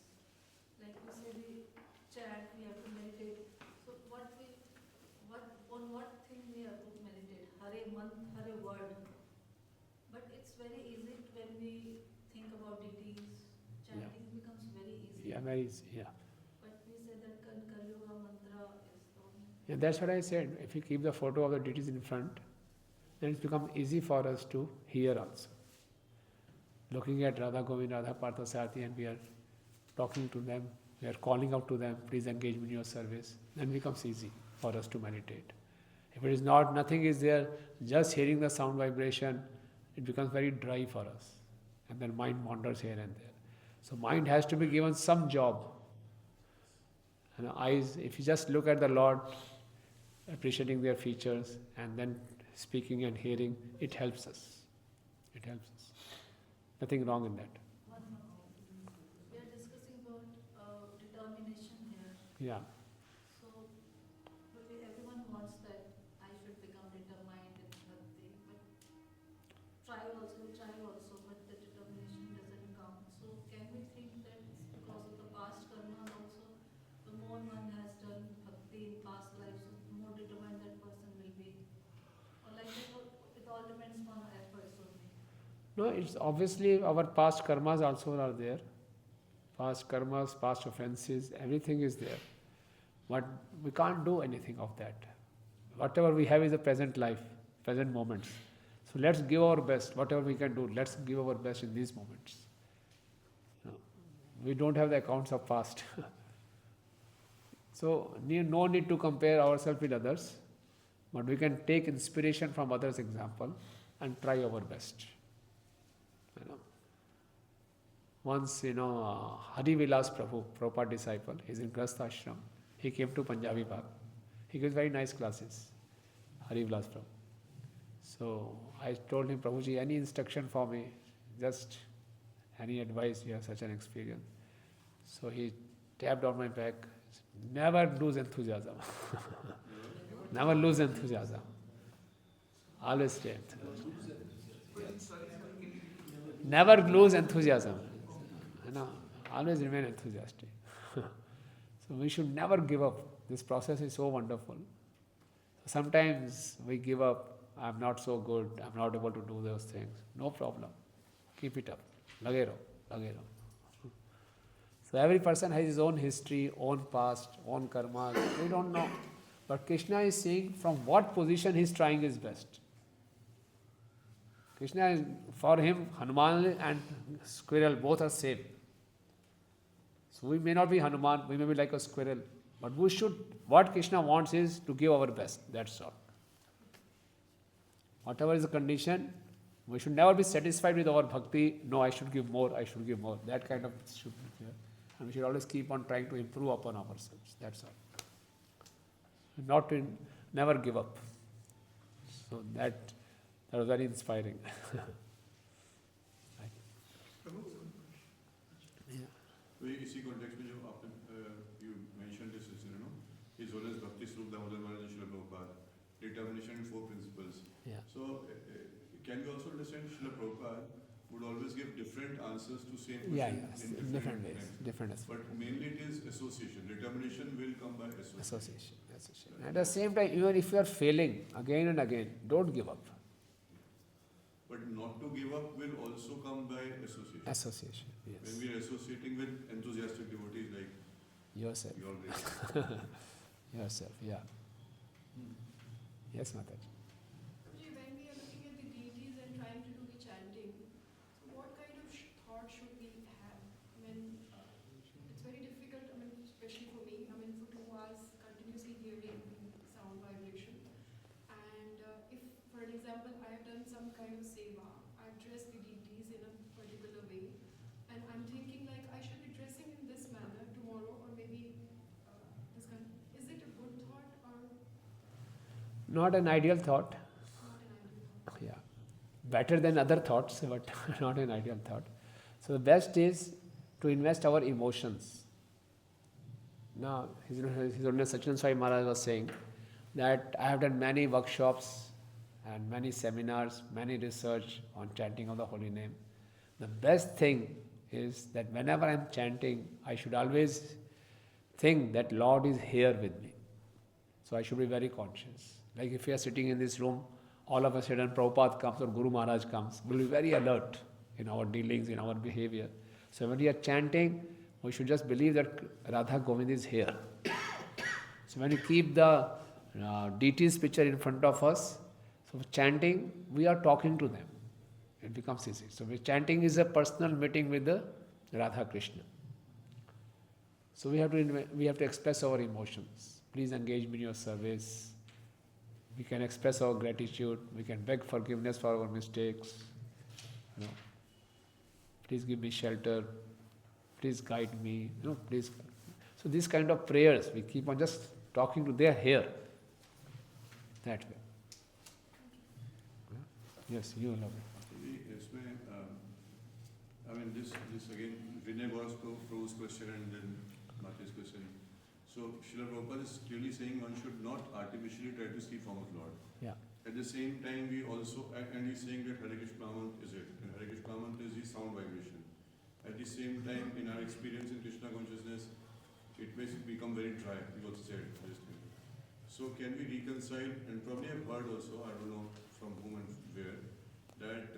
like we say, we chant, we have to meditate. So on what thing we have to meditate? Hare month, Hare word. But it's very easy when we think about deities. Chanting becomes very easy. Yeah, very easy, yeah. But we say that Kali Yuga mantra is the only. Yeah, that's what I said. If you keep the photo of the deities in front, then it's become easy for us to hear also. Looking at Radha Govind, Radha Parthasarathi, and we are talking to them, we are calling out to them, please engage in your service, then it becomes easy for us to meditate. If it is not, nothing is there, just hearing the sound vibration, it becomes very dry for us. And then mind wanders here and there. So mind has to be given some job. And eyes, if you just look at the Lord, appreciating their features, and then speaking and hearing, it helps us. It helps us. Nothing wrong in that. We are discussing about determination here. Yeah. So, everyone wants that I should become determined in bhakti, but try also, but the determination doesn't come. So, can we think that it's because of the past karma also? The more one has done bhakti in past lives, the more determined that person will be. Or like that, it all depends on our efforts only. No, it's obviously our past karmas also are there. Past karmas, past offenses, everything is there. But we can't do anything of that. Whatever we have is the present life, present moments. So let's give our best. Whatever we can do, let's give our best in these moments. No, we don't have the accounts of past. So no need to compare ourselves with others, but we can take inspiration from others' example and try our best. Once, Hari Vilas Prabhu, Prabhupada disciple, he's in Grastha Ashram. He came to Punjabi Bagh. He gives very nice classes, Hari Vilas Prabhu. So I told him, Prabhuji, any instruction for me, just any advice, you have such an experience. So he tapped on my back, never lose enthusiasm. Never lose enthusiasm. Always stay enthusiastic. Never lose enthusiasm. Always remain enthusiastic. So we should never give up. This process is so wonderful. Sometimes we give up. I'm not so good. I'm not able to do those things. No problem. Keep it up. Lage raho. So every person has his own history, own past, own karma. We don't know. But Krishna is saying from what position he is trying his best. Krishna is, for him, Hanuman and squirrel both are same. So we may not be Hanuman, we may be like a squirrel. But we should, what Krishna wants is to give our best, that's all. Whatever is the condition, we should never be satisfied with our bhakti. No, I should give more, I should give more. That kind of should be there. And we should always keep on trying to improve upon ourselves, that's all. Never give up. So that That was very inspiring. तो ये इसी context में जो आपने you mentioned this is, His Holiness Bhakti Swarup Damodar Maharaj and Srila Prabhupada, determination in 4 principles. Yeah. So can we also understand Srila Prabhupada would always give different answers to same question Yeah, in different ways, times. different aspects. But mainly it is association. Determination will come by association. Association. At the same time, even if you are failing again and again, don't give up. But not to give up will also come by association. Association, yes. When we are associating with enthusiastic devotees like Yourself. you already. Yourself, yeah. Yes, Mataji. When we are looking at the deities and trying to do the chanting, so what kind of thought should we have? I mean, it's very difficult, especially for me, for 2 hours continuously hearing sound vibration. And if, for an example, I have done some kind of seva, I've dressed the deities in a particular way, and I'm thinking like I should be dressing in this manner tomorrow, or maybe this kind. Is it a good thought or? Not an ideal thought. Yeah. Better than other thoughts, but not an ideal thought. So the best is to invest our emotions. Now, His Holiness Satchidananda Swami Maharaj was saying that I have done many workshops and many seminars, many research on chanting of the holy name. The best thing is that whenever I am chanting, I should always think that Lord is here with me. So I should be very conscious. Like if we are sitting in this room, all of a sudden Prabhupada comes or Guru Maharaj comes, we'll be very alert in our dealings, in our behavior. So when we are chanting, we should just believe that Radha Govind is here. So when you keep the deity's picture in front of us, so chanting, we are talking to them. It becomes easy. So chanting is a personal meeting with the Radha Krishna. So we have to express our emotions. Please engage me in your service. We can express our gratitude. We can beg forgiveness for our mistakes. Please give me shelter. Please guide me. Please. So these kind of prayers, we keep on just talking to. They are here. That way. Yes, you love it. This again, Vinay was Prabhu's question and then Mati's question. So Srila Prabhupada is clearly saying one should not artificially try to see form of Lord. Yeah. At the same time, we also, and he's saying that Hare Krishna Mantra is it, and Hare Krishna Mantra is the sound vibration. At the same time, in our experience in Krishna consciousness, it may become very dry, he also said this thing. So can we reconcile, and probably I've heard also, I don't know from whom and where, that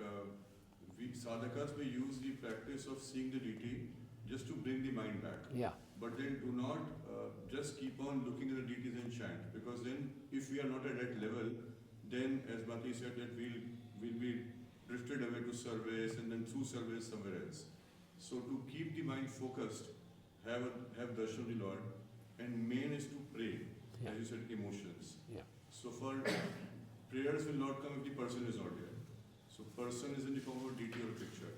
we sadhakas may use the practice of seeing the deity just to bring the mind back. Yeah. But then do not just keep on looking at the deities and chant, because then if we are not at that level, then as Bhati said that we'll be drifted away to service and then through service somewhere else. So to keep the mind focused, have darshan of the Lord, and main is to pray, as you said, emotions. Yeah. So for prayers will not come if the person is not there. So person is in the form of a deity or picture.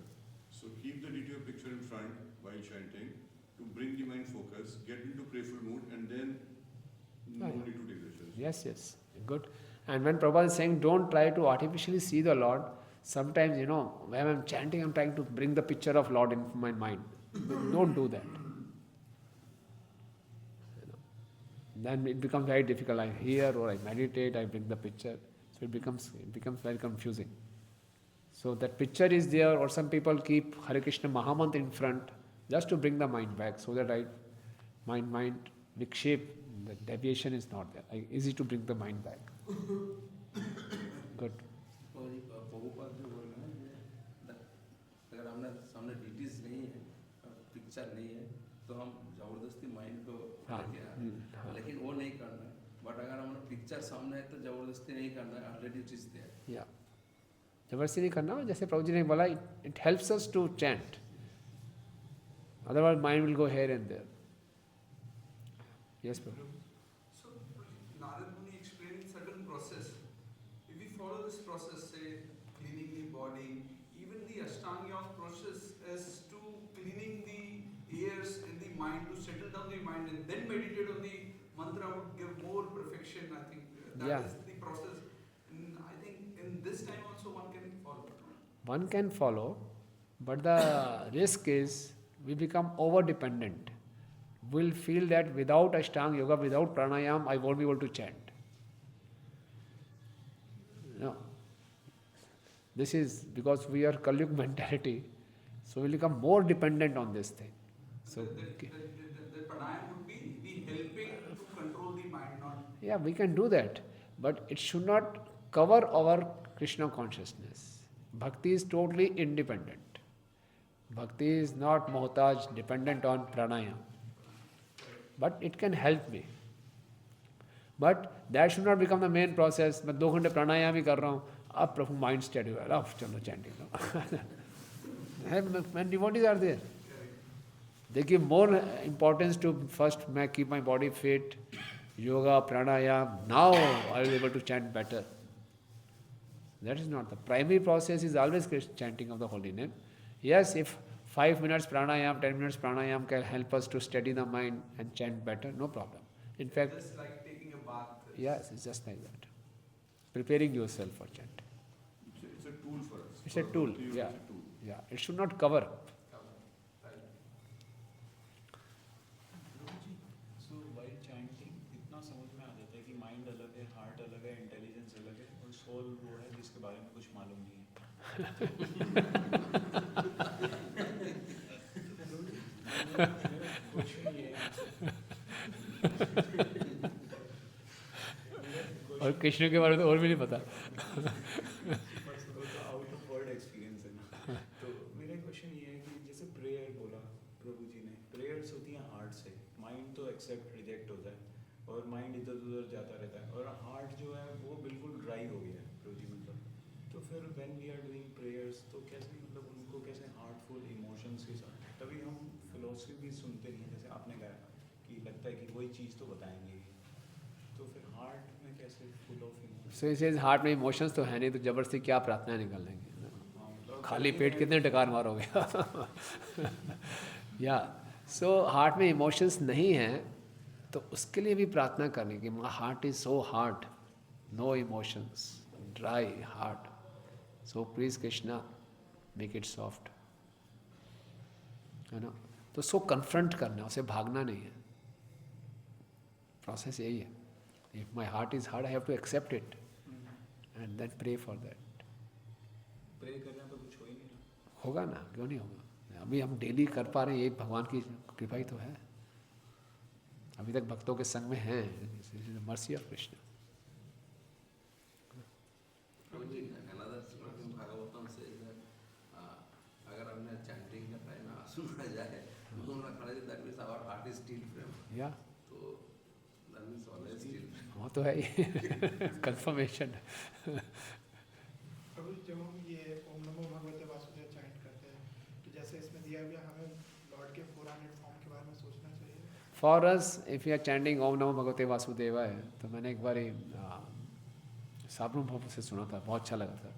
So keep the deity or picture in front while chanting to bring the mind focus, get into prayerful mood, and then no need to take the Yes. Good. And when Prabhupada is saying don't try to artificially see the Lord, sometimes, when I'm chanting, I'm trying to bring the picture of Lord in my mind. Don't do that. Then it becomes very difficult. I hear or I meditate, I bring the picture. So it becomes very confusing. So that picture is there, or some people keep Hare Krishna Mahamantra in front just to bring the mind back, so that mind vikshep, the deviation is not there. Easy to bring the mind back. Good. Prabhupada जो बोल रहे हैं, अगर हमने सामने details नहीं है, picture नहीं है, तो हम जबरदस्ती माइंड को लेकिन वो नहीं करना है. बट अगर हमारा पिक्चर सामने है तो जबरदस्ती नहीं करना है, ऑलरेडी इट इज देयर. जबरदस्ती नहीं करना, जैसे प्रभु जी ने बोला, it helps us to chant. Otherwise mind will go here and there. Yes, Prabhu. So, Narad Muni explained certain process. If we follow this process, say cleaning the body, even the Ashtanga process is to cleaning the ears and the mind, to settle down the mind and then meditate on the mantra would give more perfection, I think. That is the process. And I think in in this time also one can follow. One can follow, but the risk is we become over dependent. We'll feel that without Ashtanga Yoga, without pranayam, I won't be able to chant. No. This is because we are Kali-yuga mentality, so we'll become more dependent on this thing. So, The pranayam would be helping to control the mind, not. yeah, we can do that, but it should not cover our Krishna consciousness. Bhakti is totally independent. Bhakti is not mohtaj, dependent on pranayam. But it can help me. But that should not become the main process. मैं 2 घंटे प्राणायाम ही कर रहा हूँ, अब प्रभु mind study हुआ, अब चलो chanting करो. When devotees are there, they give more importance to first मैं keep my body fit, yoga, pranayam. Now I will be able to chant better. That is not the primary process. Is always chanting of the holy name. Yes, if 5 minutes pranayam, 10 minutes pranayam can help us to steady the mind and chant better, no problem. In fact, Just like taking a bath. yes, it's just like that. Preparing yourself for chanting. It's a tool for us. It's a tool, yeah. It's a tool. Yeah, it should not cover. So while chanting, इतना समझ में आ जाता है कि mind अलग है, heart अलग है, इंटेलिजेंस अलग है और सोल वो है जिसके बारे में कुछ मालूम नहीं है. और कृष्ण के बारे में तो और भी नहीं पता. आउट ऑफ वर्ड एक्सपीरियंस है ना. तो मेरा क्वेश्चन ये है कि जैसे प्रेयर बोला प्रभु जी ने, प्रेयर्स होती हैं हार्ट से, माइंड तो एक्सेप्ट रिजेक्ट होता है और माइंड इधर उधर जाता रहता है और हार्ट जो है वो बिल्कुल ड्राई हो गया है प्रभु जी मतलब. तो फिर when we are doing prayers तो कैसे मतलब उनको कैसे हार्टफुल इमोशंस के साथ, तभी हम फिलोसफी भी सुनते नहीं हैं जैसे आपने कहा कि लगता है कि वही चीज़ तो बताएंगे, तो फिर हार्ट में कैसे full of emotion. So he says heart में इमोशंस तो है नहीं, तो जबरदस्ती क्या प्रार्थना निकाल लेंगे. खाली पेट कितने टकार मारोगे. या सो हार्ट में इमोशंस नहीं हैं तो उसके लिए भी प्रार्थना करने की. My heart is so hard, no emotions, dry heart, so please Krishna make it soft. है ना. तो उसको कन्फ्रंट करना, उसे भागना नहीं है. प्रोसेस यही है. If my heart is hard, I have to accept it and then pray for that. Pray करना तो कुछ हो ही नहीं रहा. होगा ना, क्यों नहीं होगा. अभी हम डेली कर पा रहे हैं, ये भगवान की कृपा ही तो है. अभी तक भक्तों के संग में हैं. Mercy of Krishna. Another slogan in Bhagavatam says that अगर हमने chanting का time आंसू आ जाए, that means our heart is still frame. Yeah. तो that means always still. वो तो है ही. कंफर्मेशन. प्रभु जब हम ये ओम नमो भगवते वासुदेव चैंट करते हैं तो जैसे इसमें दिया गया हमें लॉर्ड के 400 फॉर्म के बारे में सोचना चाहिए. For us if you are chanting ओम नमो भगवते वासुदेवाय, तो मैंने एक बार साबरू भव से सुना था, बहुत अच्छा लगा था.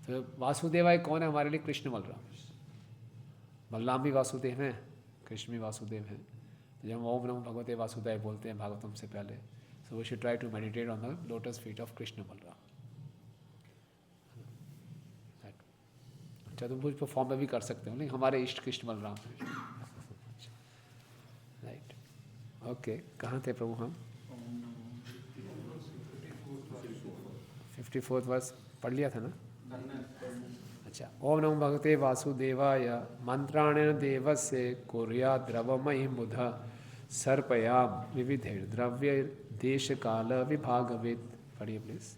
तो वासुदेवाय कौन है हमारे लिए? कृष्ण बलराम. बलराम भी वासुदेव हैं, कृष्ण भी वासुदेव हैं. जब हम ओम नमो भगवते वासुदेवाय बोलते हैं भागवतम से पहले, so we should try to meditate on the lotus feet of Krishna Balram. चतुर्भुज पर फॉर्म में भी कर सकते हो, लेकिन हमारे इष्ट कृष्ण बलराम. राइट. ओके, कहाँ थे प्रभु हम? 54th वर्स पढ़ लिया था ना. अच्छा. ओम नमो भगवते वासुदेवाय मंत्राणेन देवस्य कुर्या द्रवमयी बुध सर्पयाम विविधैर द्रव्य देश काल विभागवेद. पढ़िए please.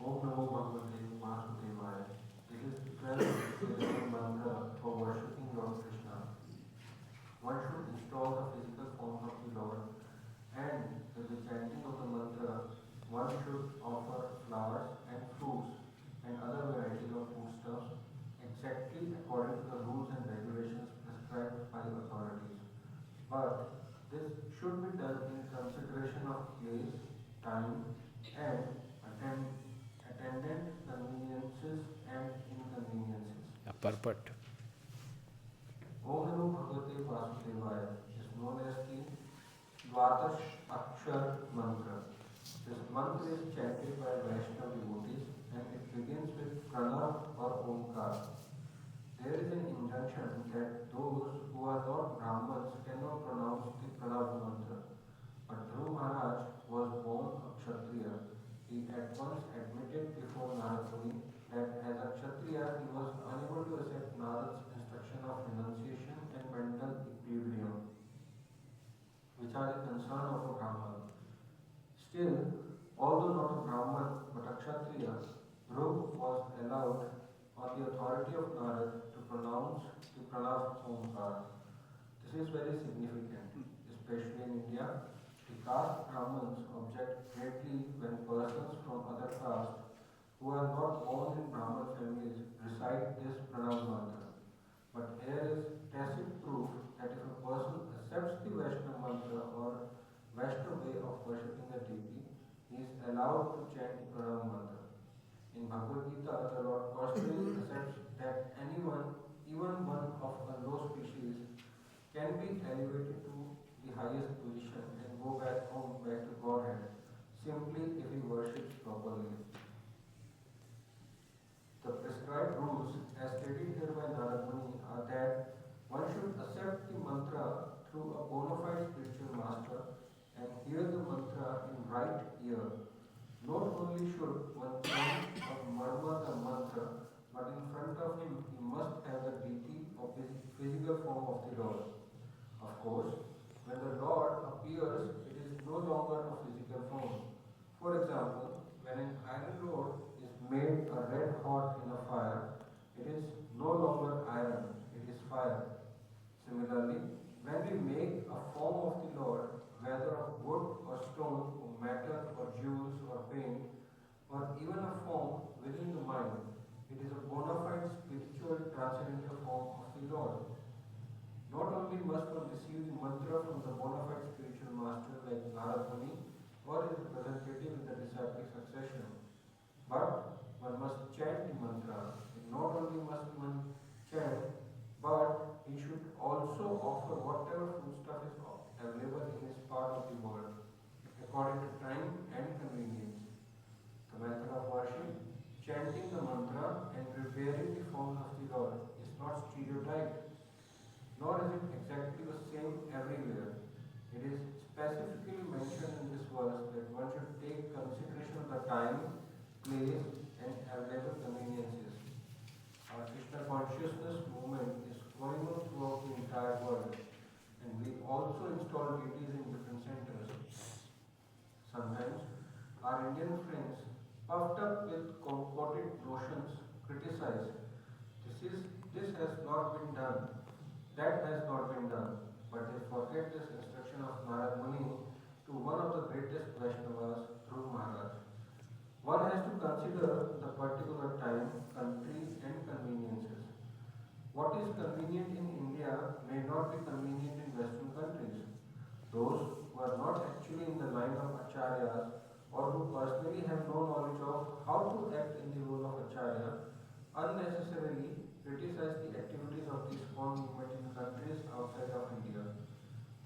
Om Namo Bhagavate Vasudevaya. It is the 12th mantra for worshipping Lord Krishna. One should install the physical form of the Lord, and with the chanting of the mantra, one should offer flowers and fruits and other varieties of foodstuffs exactly according to the rules and regulations prescribed by the authorities. But this should be done in consideration of place, time, and attendant conveniences and inconveniences. Perfect. Om Namo Bhagavate Vasudevaya is known as the Dwadash Akshar Mantra. This mantra is chanted by Vaishnava devotees and it begins with Pranav or Omkar. There is an injunction that those who are not Brahmins cannot pronounce the Pranav mantra. But Dhruv Maharaj was born a Kshatriya. He at once admitted before Narad Muni that as a Kshatriya he was unable to accept Narad's instruction of renunciation and mental equilibrium, which are the concern of a Brahman. Still, although not a Brahman but a Kshatriya, Dhruv was allowed on the authority of Narad to pronounce the Pranav Omkar. This is very significant, especially in India. The caste Brahmins object greatly when persons from other castes who are not born in Brahman families recite this Pranav mantra. But here is tacit proof that if a person accepts the Vaishnava mantra or Vaishnava way of worshipping a deity, he is allowed to chant the Pranav mantra. In Bhagavad Gita, the Lord personally accepts that anyone, even one of a low species, can be elevated to the highest position and go back home, back to Godhead, simply if he worships properly. The prescribed rules, as stated here by Narad Muni, are that one should accept the mantra through a bona fide spiritual master and hear the mantra in right ear. Not only should one chant or murmur the mantra, but in front of him he must have the deity of his physical form of the Lord. Of course, when the Lord appears, it is no longer a physical form. For example, when an iron rod is made a red hot in a fire, it is no longer iron, it is fire. Similarly, when we make a form of the Lord, whether of wood or stone or matter or jewels or paint, or even a form within the mind, it is a bona fide spiritual transcendental form of the Lord. Not only must one receive the mantra from the bona fide spiritual master like Narad Muni or his representative in the disciplic succession, but one must chant the mantra. And not only must one chant, but he should also offer whatever foodstuff is available in his part of the world, according to time and convenience. The method of worship, chanting the mantra and preparing the forms of the Lord is not stereotyped, nor is it exactly the same everywhere. It is specifically mentioned in this verse that one should take consideration of the time, place, and available conveniences. Our Krishna consciousness movement is going on throughout the entire world, and we also install deities in different centers. Sometimes our Indian friends, puffed up with concocted notions, criticize. This has not been done. That has not been done. But they forget this instruction of Narad Muni to one of the greatest Vaishnavas, Dhruv Maharaj. One has to consider the particular time, country, and conveniences. What is convenient in India may not be convenient in Western countries. Those who are not actually in the line of acharyas or who personally have no knowledge of how to act in the role of acharya unnecessarily criticize the activities of the ISKCON movement in countries outside of India.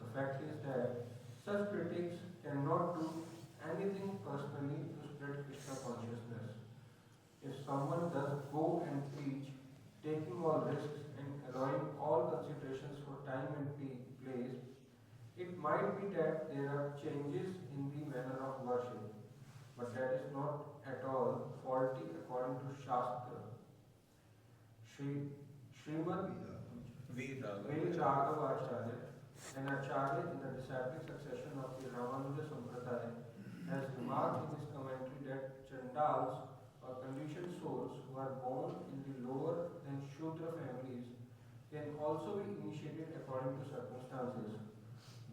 The fact is that such critics cannot do anything personally to spread Krishna consciousness. If someone does go and preach, taking all risks and allowing all considerations for time and place, it might be that there are changes in the manner of worship, but that is not at all faulty according to Shastra. Srimad V. Raghava Acharya, an Acharya in the disciplic succession of the Ramanuja Sampradaya, has remarked in his commentary that Chandals or conditioned souls who are born in the lower than Shudra families can also be initiated according to circumstances.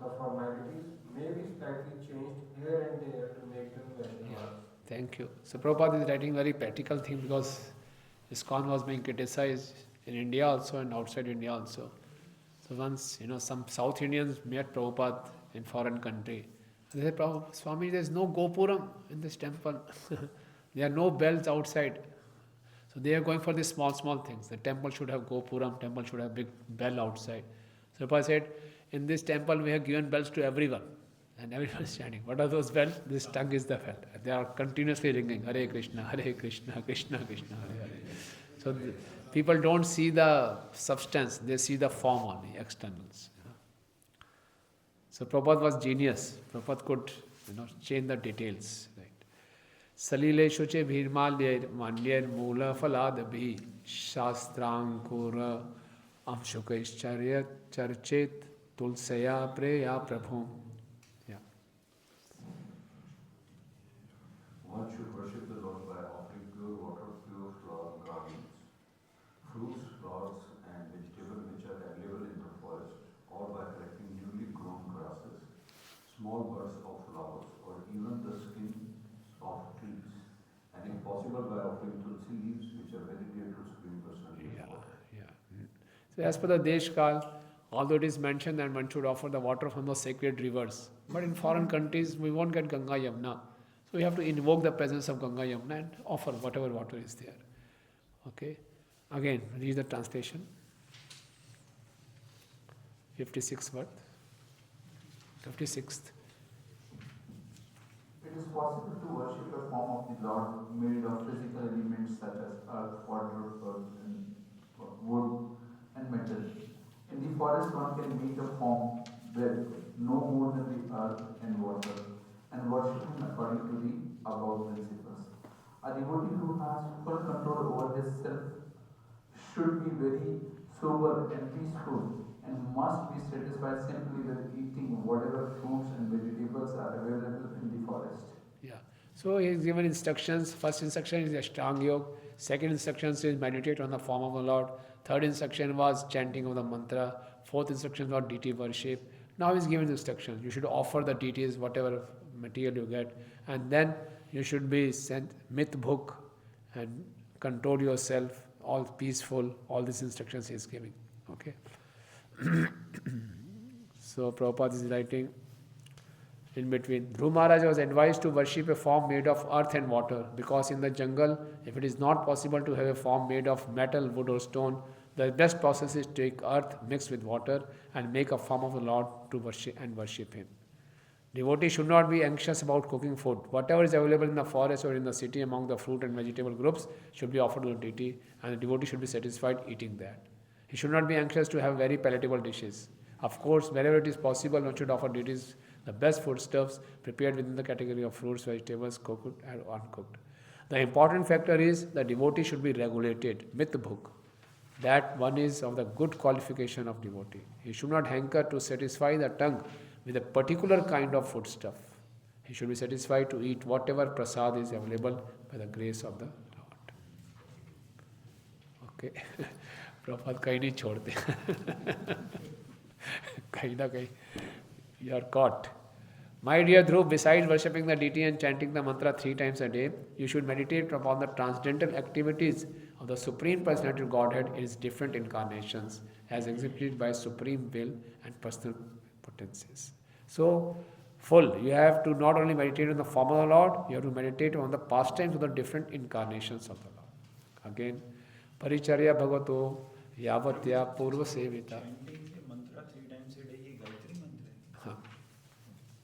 The formalities may be slightly changed here and there to make them Vaishnavas. Thank you. So Prabhupada is writing very practical thing because ISKCON was being criticized in India also and outside India also. So once, some South Indians met Prabhupada in foreign country. They said, Swami, there is no Gopuram in this temple. There are no bells outside. So they are going for these small things. The temple should have Gopuram, temple should have big bell outside. So Prabhupada said, in this temple we have given bells to everyone. And everyone is chanting. What are those bells? This tongue is the bell. They are continuously ringing. Hare Krishna, Krishna, Krishna, Hare Hare. So people don't see the substance, they see the form only, externals. So Prabhupada was genius. Prabhupada could, change the details. Right. Salile shuche bhirmalyer manyer mula falad bhi shastrangkura amshukaischarya charchet tulsaya preya prabhu. One should worship the Lord by offering pure water, pure flour, garments, fruits, flowers, and vegetables which are available in the forest, or by collecting newly grown grasses, small buds of flowers, or even the skin of trees, and if possible by offering tulsi leaves which are very dear to Supreme Personality of Godhead. So as per the Deshkal, although it is mentioned that one should offer the water from the sacred rivers, but in foreign countries we won't get Ganga Yamuna. So we have to invoke the presence of Ganga Yamuna and offer whatever water is there. Okay. Again, read the translation. 56th word. 56th. It is possible to worship a form of the Lord made of physical elements such as earth, water, earth, and wood and metal. In the forest, one can make a form with no more than the earth and water, and worship him according to the above principles. A devotee who has full control over his self should be very sober and peaceful, and must be satisfied simply with eating whatever fruits and vegetables are available in the forest. Yeah. So he is given instructions. First instruction is Ashtanga Yoga. Second instruction is meditate on the form of the Lord. Third instruction was chanting of the mantra. Fourth instruction was deity worship. Now he is given instructions. You should offer the deities whatever material you get, and then you should be sent myth book and control yourself, all peaceful. All these instructions he is giving. Okay. So Prabhupada is writing in between. Dhruv Maharaj was advised to worship a form made of earth and water, because in the jungle, if it is not possible to have a form made of metal, wood or stone, the best process is to take earth mixed with water and make a form of the Lord to worship him. Devotee should not be anxious about cooking food. Whatever is available in the forest or in the city among the fruit and vegetable groups should be offered to the deity, and the devotee should be satisfied eating that. He should not be anxious to have very palatable dishes. Of course, wherever it is possible, one should offer deities the best foodstuffs prepared within the category of fruits, vegetables, cooked and uncooked. The important factor is the devotee should be regulated. Myth book. That one is of the good qualification of devotee. He should not hanker to satisfy the tongue with a particular kind of foodstuff. He should be satisfied to eat whatever prasad is available by the grace of the Lord. Okay. Prabhupada kahin nahi chhodte. Kahin na kahin. You are caught. My dear Dhruv, besides worshipping the deity and chanting the mantra 3 times a day, you should meditate upon the transcendental activities of the Supreme Personality of Godhead in its different incarnations, as exhibited by Supreme Will and personal potencies. So, full. You have to not only meditate on the form of the Lord, you have to meditate on the pastimes of the different incarnations of the Lord. Again, Paricharya Bhagato Yavatya Purva Sevita.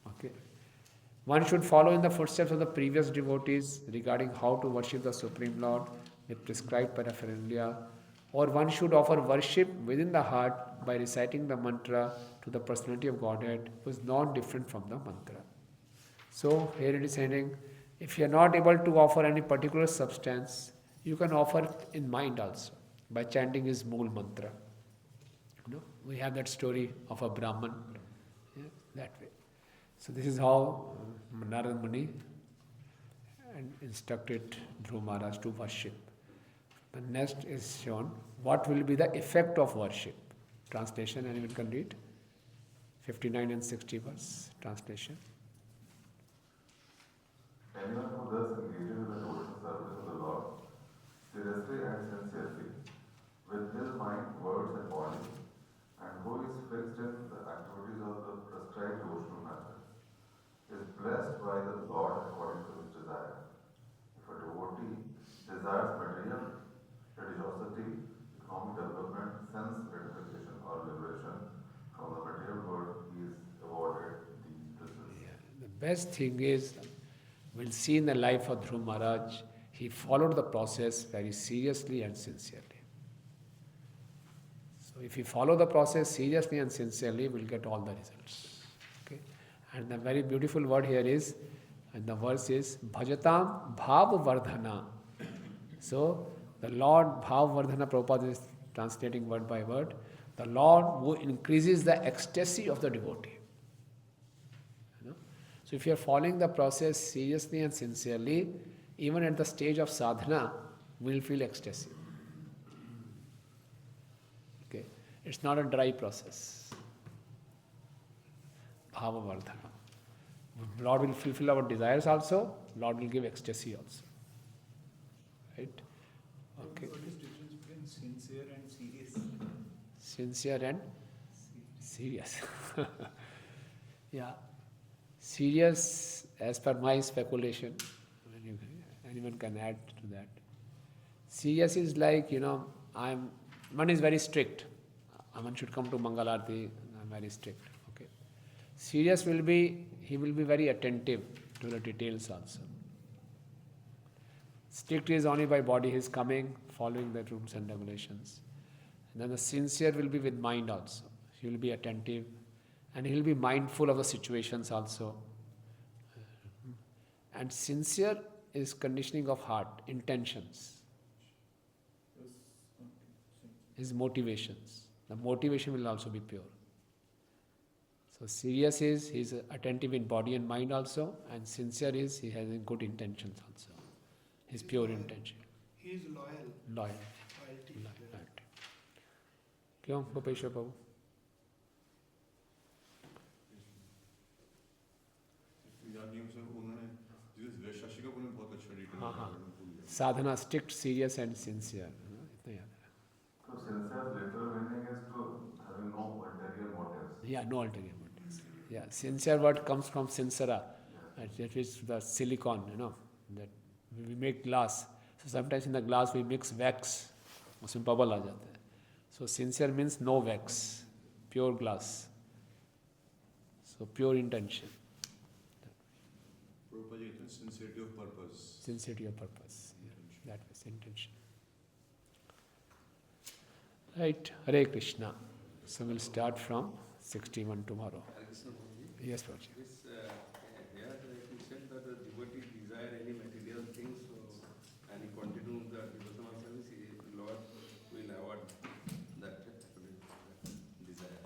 Okay. One should follow in the footsteps of the previous devotees regarding how to worship the Supreme Lord with prescribed paraphernalia, or one should offer worship within the heart by reciting the mantra to the personality of Godhead, who is not different from the mantra. So here it is saying, if you are not able to offer any particular substance, you can offer it in mind also by chanting his Mool mantra. We have that story of a Brahman, that way. So this is how Narada Muni instructed Dhruv Maharaj to worship. The next is shown, what will be the effect of worship? Translation, anyone can read? 59 and 60 verse, translation. Anyone who thus engages in the devotional service of the Lord, seriously and sincerely, with his mind, words and body, and who is fixed in the activities of the prescribed devotional method, is blessed by the Lord according to his desire. If a devotee desires material religiosity, economic development, sense gratification or liberation from the material world, he is awarded these blessings. best thing is, we'll see in the life of Dhruv Maharaj, he followed the process very seriously and sincerely. So if we follow the process seriously and sincerely, we'll get all the results. Okay? And the very beautiful word here is, and the verse is, Bhajatam Bhav Vardhana. So the Lord, Bhav Vardhana, Prabhupada is translating word by word, the Lord who increases the ecstasy of the devotee. So if you are following the process seriously and sincerely, even at the stage of sadhana, we will feel ecstasy. Okay, it's not a dry process. Bhava vardhana. Lord will fulfill our desires also. Lord will give ecstasy also. Right? Okay. What is the difference between sincere and serious? Sincere and serious. Yeah. Serious, as per my speculation, anyone can add to that. Serious is like, one is very strict. One should come to Mangalarti, I'm very strict. Okay. Serious will be, he will be very attentive to the details also. Strict is only by body, he is coming, following the rules and regulations. And then the sincere will be with mind also. He will be attentive. And he will be mindful of the situations also. And sincere is conditioning of heart, intentions. His motivations. The motivation will also be pure. So serious is, he is attentive in body and mind also, and sincere is, he has good intentions also. His pure intention. He is loyal. Loyal. Right. क्यों भूपेश्वर बाबू? साधना strict serious and sincere इतना याद है. So sincere literal meaning is to having no ulterior motives. Yeah, no ulterior motives. Yeah, sincere word comes from sincera. That is the silicon, that we make glass. So sometimes in the glass we mix wax, उसमें bubble आ जाता है. So sincere means no wax, pure glass. So pure intention. Sincerity of purpose. Sincerity of purpose. Yeah, that was intention. Right. Hare Krishna. So we'll start from 61 tomorrow. Yes, Prabhuji. Here he said that the devotee desire any material things, and he continue the devotional service, Lord will award that desire.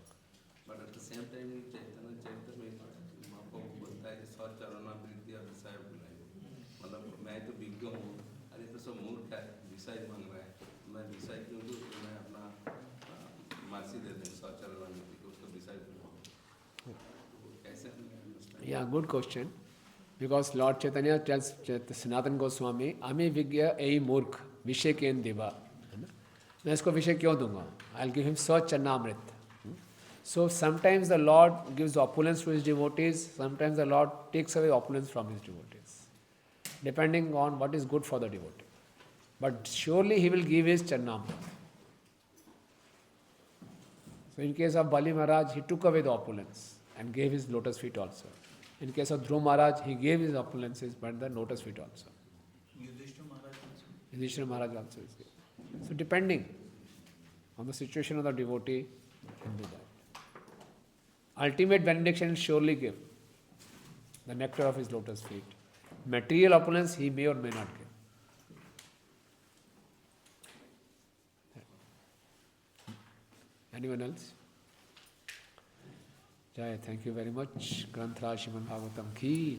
But at the same time, Chaitanya Charitamrita आपको बोलता है कि स्वचरणा वृद्धि और विषय बुलाए. मतलब मैं तो विज्ञ हूँ, अरे तो सब मूर्ख है, विषय मांग रहा है. मैं विषय क्यों दूँ? मैं अपना मार्सी दे दूँ स्वचरणा वृद्धि को, उसको विषय बुलाऊँ. कैसे? Yeah, good question. Because Lord Chaitanya tells Sanatana Goswami, Ami Vigya Ei Murkh Vishay Ken Deva. मैं इसको विषय क्यों दूंगा? I'll give him Swachanamrit. So sometimes the Lord gives opulence to his devotees, sometimes the Lord takes away opulence from his devotees, depending on what is good for the devotee. But surely he will give his Charnamrit. So in case of Bali Maharaj, he took away the opulence and gave his lotus feet also. In case of Dhruv Maharaj, he gave his opulences but the lotus feet also. Yudhishthira Maharaj also is given. So depending on the situation of the devotee, he can do that. Ultimate benediction will surely give the nectar of his lotus feet. Material opulence he may or may not give. Anyone else? Jai, thank you very much. Granth Raj Srimad Bhagavatam ki